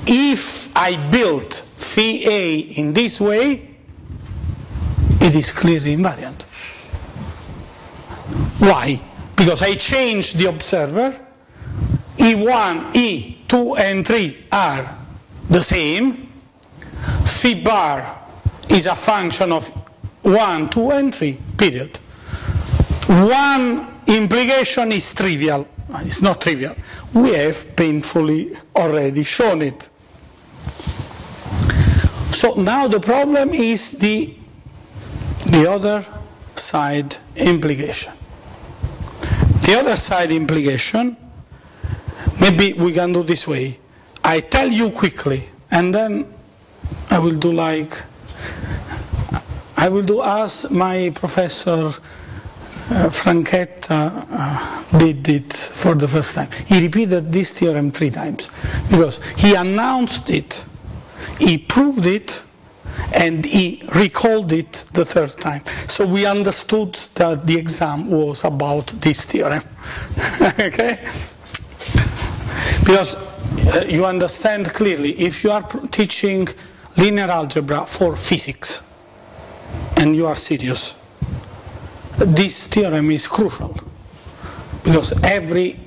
If I build phi A in this way, it is clearly invariant. Why? Because I changed the observer. E1, E2, and 3 are the same. Phi bar is a function of 1, 2, and 3, period. One implication is trivial. It's not trivial. We have painfully already shown it. So now the problem is the other side implication. The other side implication, maybe we can do this way. I tell you quickly, and then I will do as my professor Franchetta did it for the first time. He repeated this theorem 3 times, because he announced it, he proved it, and he recalled it the 3rd time. So we understood that the exam was about this theorem. Okay? Because you understand clearly, if you are teaching linear algebra for physics, and you are serious, this theorem is crucial, because every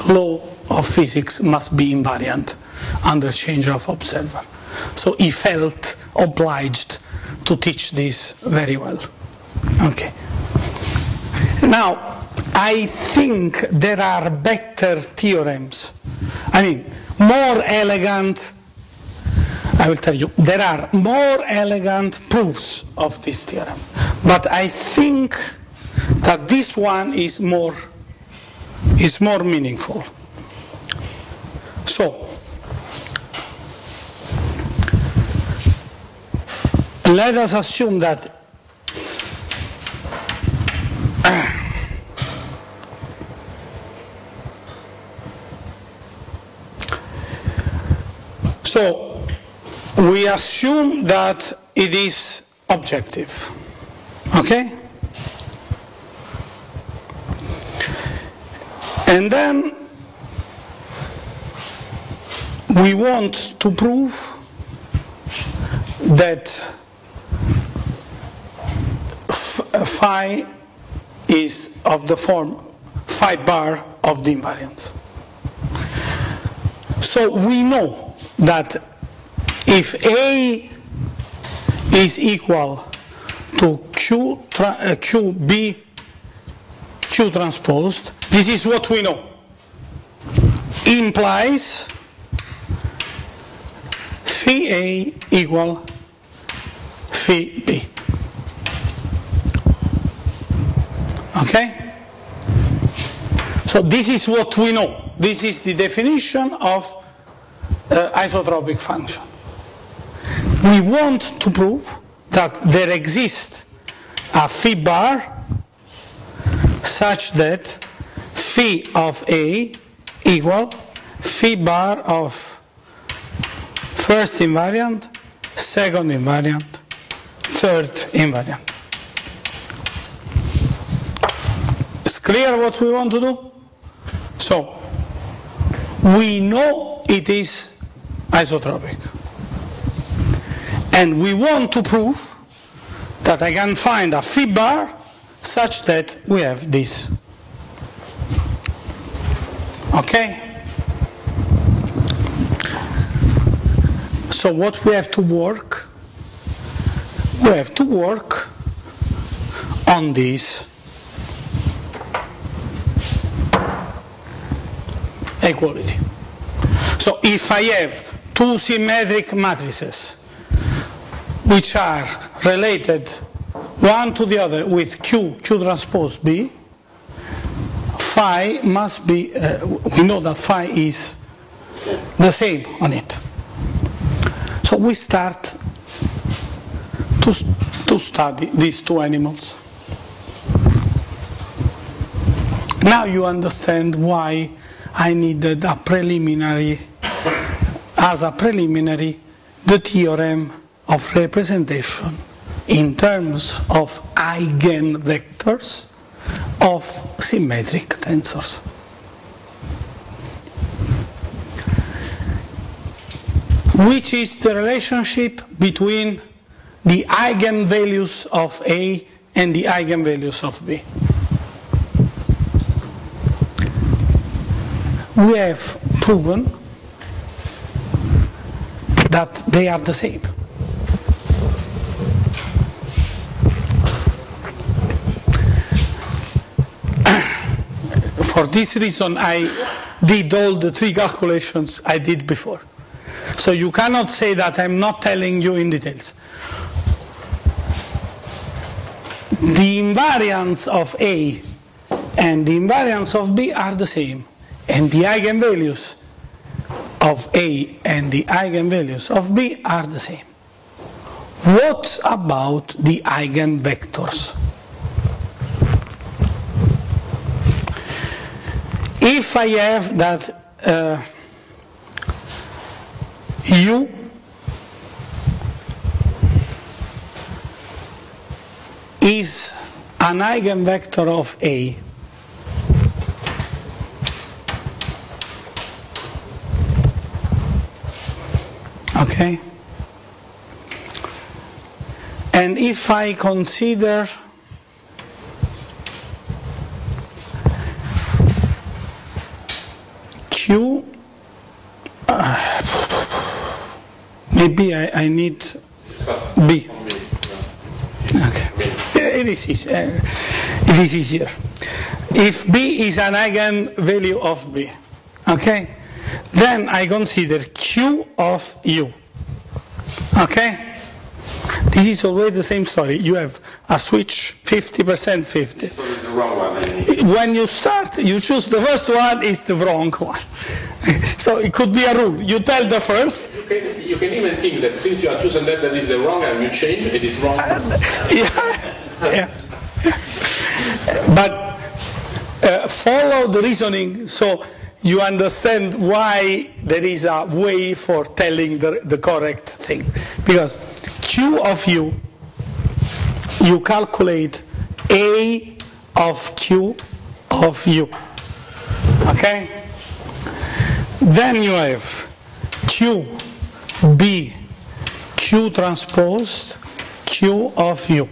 law of physics must be invariant under change of observer. So he felt obliged to teach this very well. Okay. Now, I think there are better theorems. I mean, more elegant, I will tell you, there are more elegant proofs of this theorem. But I think that this one is more meaningful. So, let us assume that so we assume that it is objective. Okay? And then we want to prove that phi is of the form phi bar of the invariance. So we know that if A is equal to Q transposed, this is what we know, implies phi A equal phi B. Okay? So this is what we know. This is the definition of isotropic function. We want to prove that there exists a phi bar such that phi of A equal phi bar of first invariant, second invariant, third invariant. It's clear what we want to do? So, we know it is isotropic. And we want to prove that I can find a phi bar such that we have this. Okay? So what we have to work? We have to work on this equality. So if I have two symmetric matrices which are related one to the other with Q transpose B, phi must be, we know that phi is the same on it. So we start to study these two animals. Now you understand why I needed a preliminary, as a preliminary, the theorem of representation in terms of eigenvectors of symmetric tensors. Which is the relationship between the eigenvalues of A and the eigenvalues of B. We have proven that they are the same. For this reason, I did all the three calculations I did before. So you cannot say that I'm not telling you in details. The invariants of A and the invariants of B are the same. And the eigenvalues of A and the eigenvalues of B are the same. What about the eigenvectors? If I have that U is an eigenvector of A, okay? And if I consider Q, maybe I need B. Okay. It is easier. If B is an eigenvalue of B, okay, then I consider Q of U. Okay? This is always the same story. You have a switch 50%, 50. So it's the wrong one, I mean. When you start, you choose the first one is the wrong one. So it could be a rule. You tell the first. You can even think that since you are choosing that is the wrong and you change, it is wrong. Yeah. But follow the reasoning so you understand why there is a way for telling the correct thing. Because Q of U, you calculate A of Q of U. Okay? Then you have Q, B, Q transposed, Q of U.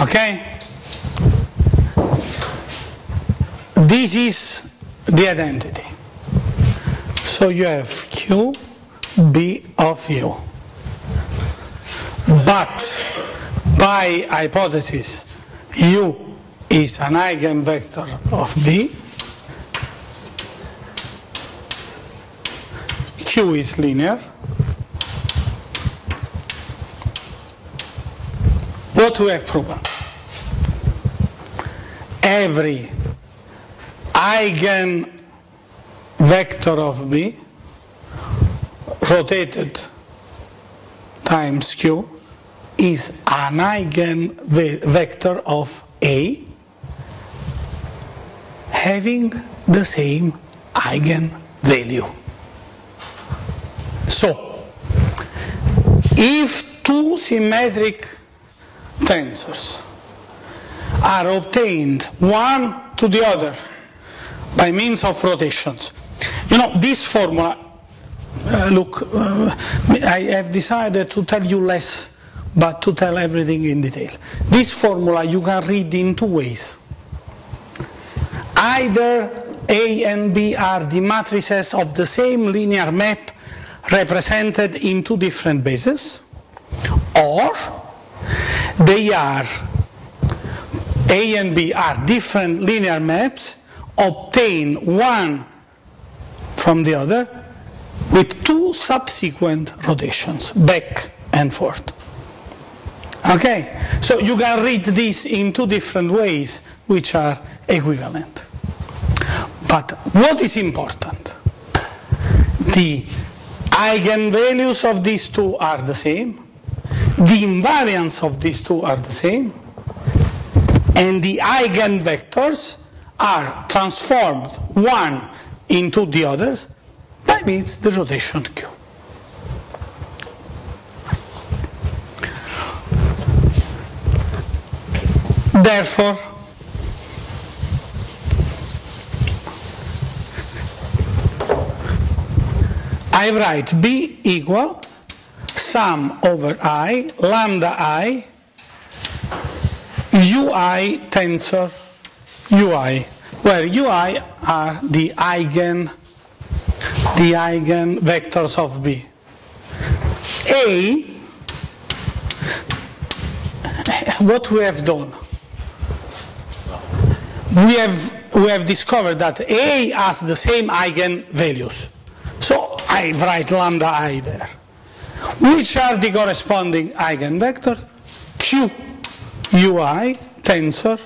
Okay? This is the identity. So you have Q, B of U. But by hypothesis, U is an eigenvector of B, Q is linear. What we have proven? Every eigenvector of B rotated times Q is an eigenvector of A having the same eigenvalue. So, if two symmetric tensors are obtained one to the other by means of rotations, you know, this formula, I have decided to tell you less, but to tell everything in detail. This formula you can read in two ways. Either A and B are the matrices of the same linear map represented in two different bases, or they are, A and B are different linear maps obtained one from the other with two subsequent rotations, back and forth. Okay, so you can read this in two different ways, which are equivalent. But what is important? The eigenvalues of these two are the same, the invariants of these two are the same, and the eigenvectors are transformed one into the others by means of the rotation Q. Therefore, I write B equal sum over I, lambda I, UI tensor UI, where UI are the eigenvectors of B. A, what we have done? We have discovered that A has the same eigenvalues. So I write lambda I there. Which are the corresponding eigenvectors? Q UI tensor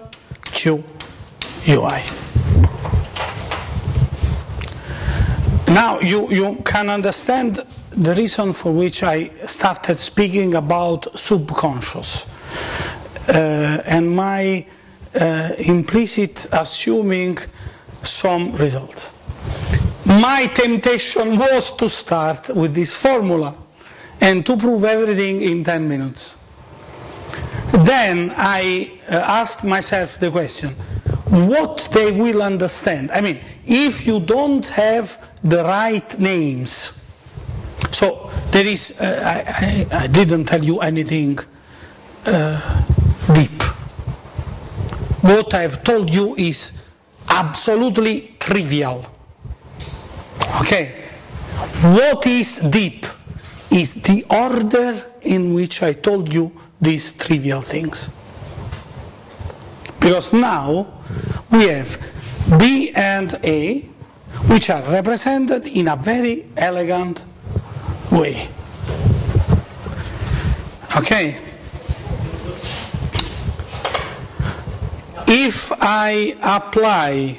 Q UI. Now you can understand the reason for which I started speaking about subconscious and my implicit assuming some result. My temptation was to start with this formula and to prove everything in 10 minutes. Then I asked myself the question, what they will understand? I mean, if you don't have the right names, so there is, I didn't tell you anything deep. What I've told you is absolutely trivial. Okay? What is deep is the order in which I told you these trivial things. Because now we have B and A, which are represented in a very elegant way. Okay? If I apply,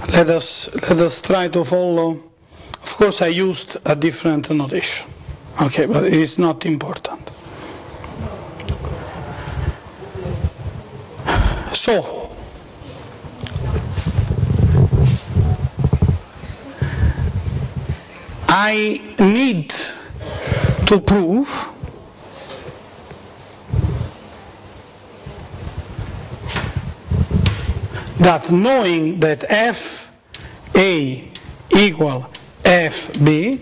let us try to follow. Of course, I used a different notation. Okay, but it is not important. So, I need to prove that knowing that FA equal FB,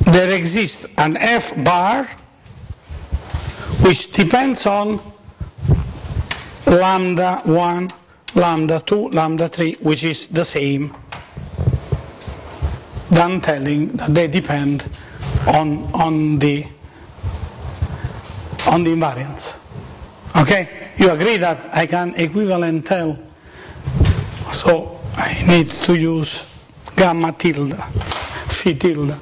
there exists an F bar which depends on lambda 1, lambda 2, lambda 3, which is the same than telling that they depend on the invariants. Okay? You agree that I can equivalent tell, so I need to use gamma tilde, phi tilde.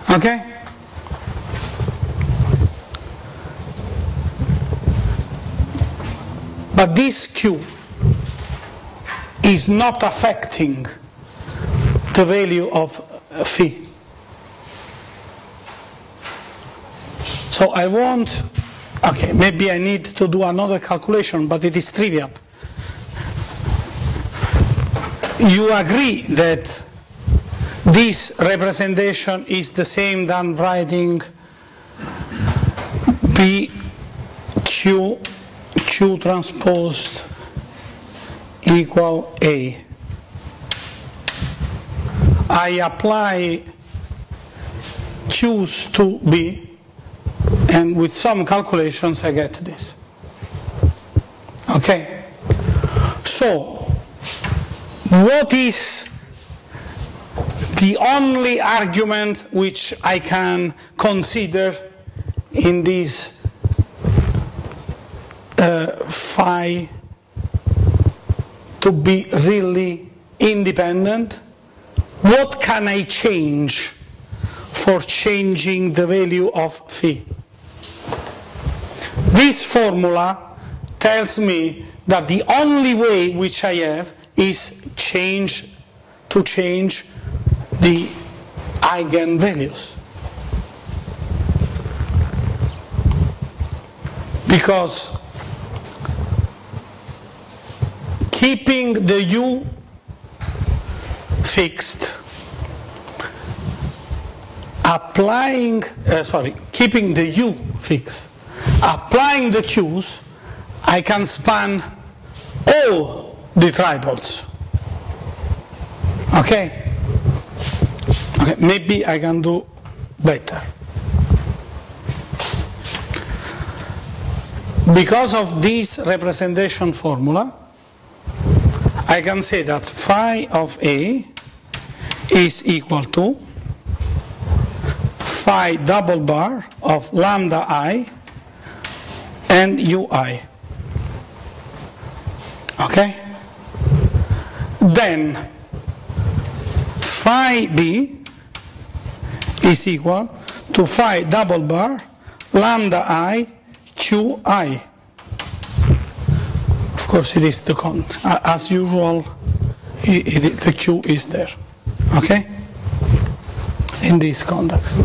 Okay? But this Q is not affecting the value of phi. So I want, okay, maybe I need to do another calculation, but it is trivial. You agree that this representation is the same than writing B Q transposed equal A. I apply Q's to B, and with some calculations I get this. Okay? So, what is the only argument which I can consider in this phi to be really independent? What can I change for changing the value of phi? this formula tells me that the only way which I have is to change the eigenvalues. Because keeping the u fixed, keeping the u fixed, applying the q's, I can span all the triples. Okay? Okay, maybe I can do better. Because of this representation formula, I can say that phi of A is equal to phi double bar of lambda I and ui. Okay? Then phi B is equal to phi double bar lambda I qi. Of course it is the as usual, the q is there. Okay? In this context.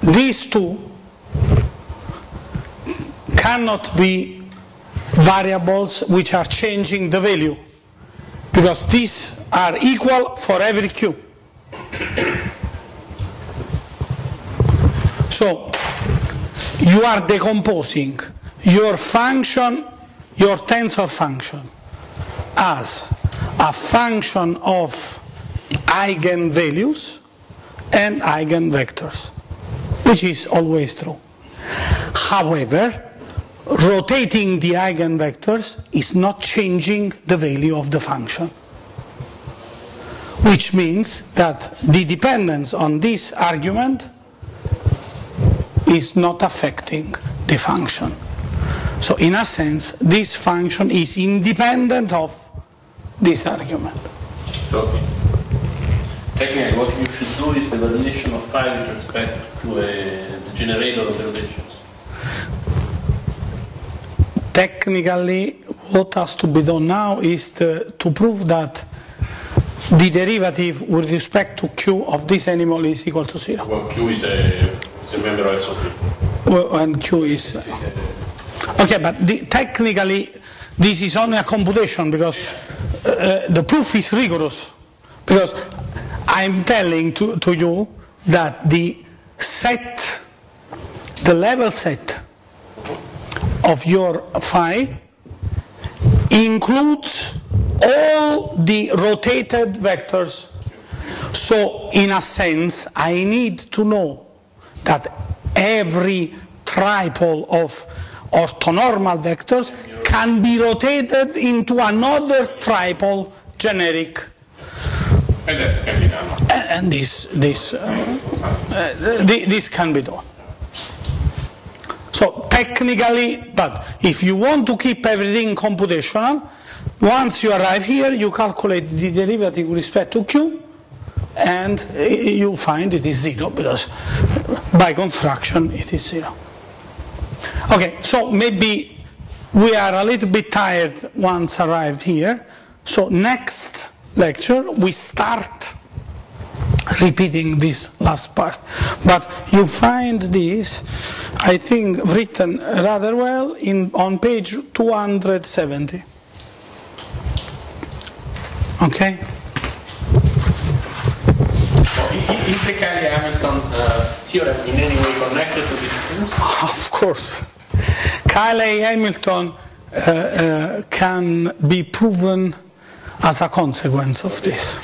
These two cannot be variables which are changing the value, because these are equal for every q. So you are decomposing your function, your tensor function, as a function of eigenvalues and eigenvectors, which is always true. However, rotating the eigenvectors is not changing the value of the function, which means that the dependence on this argument is not affecting the function. So in a sense, this function is independent of this argument. So technically what you should do is the validation of phi with respect to the generator of the rotations. Technically, what has to be done now is to prove that the derivative with respect to q of this animal is equal to 0. Well, q is a member of SOP. Well, and q is... Okay, but technically this is only a computation, because the proof is rigorous. Because I'm telling to you that the level set of your phi includes all the rotated vectors. So in a sense, I need to know that every triple of orthonormal vectors can be rotated into another triple generic. And that can be done. And this can be done. So technically, but if you want to keep everything computational, once you arrive here, you calculate the derivative with respect to q, and you find it is 0, because by construction it is 0. Okay, so maybe we are a little bit tired once arrived here. So next lecture we start repeating this last part. But you find this, I think, written rather well on page 270. Okay? Is the Cayley-Hamilton theorem in any way connected to these things? Of course. Cayley-Hamilton can be proven as a consequence of this.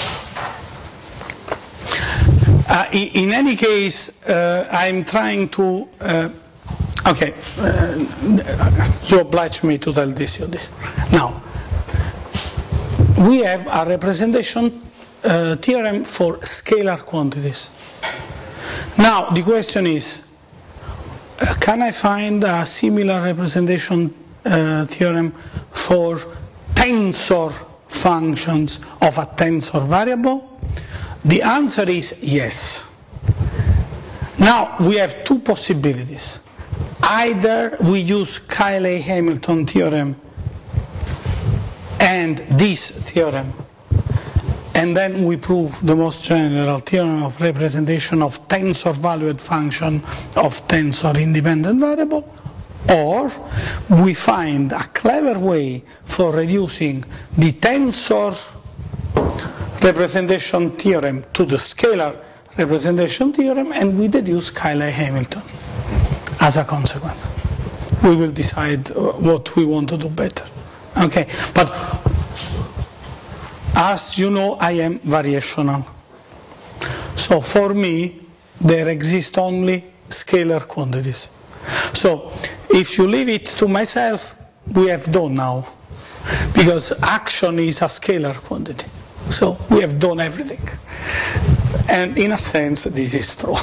In any case, I'm trying to... you oblige me to tell this. Now, we have a representation theorem for scalar quantities. Now, the question is, can I find a similar representation theorem for tensor functions of a tensor variable? The answer is yes. Now, we have two possibilities. either we use Cayley-Hamilton theorem and this theorem, and then we prove the most general theorem of representation of tensor-valued function of tensor-independent variable, or we find a clever way for reducing the tensor representation theorem to the scalar representation theorem, and we deduce Cayley-Hamilton as a consequence. We will decide what we want to do better. Okay, but as you know, I am variational. So for me, there exist only scalar quantities. So if you leave it to myself, we have done now, because action is a scalar quantity. So we have done everything. And in a sense, this is true.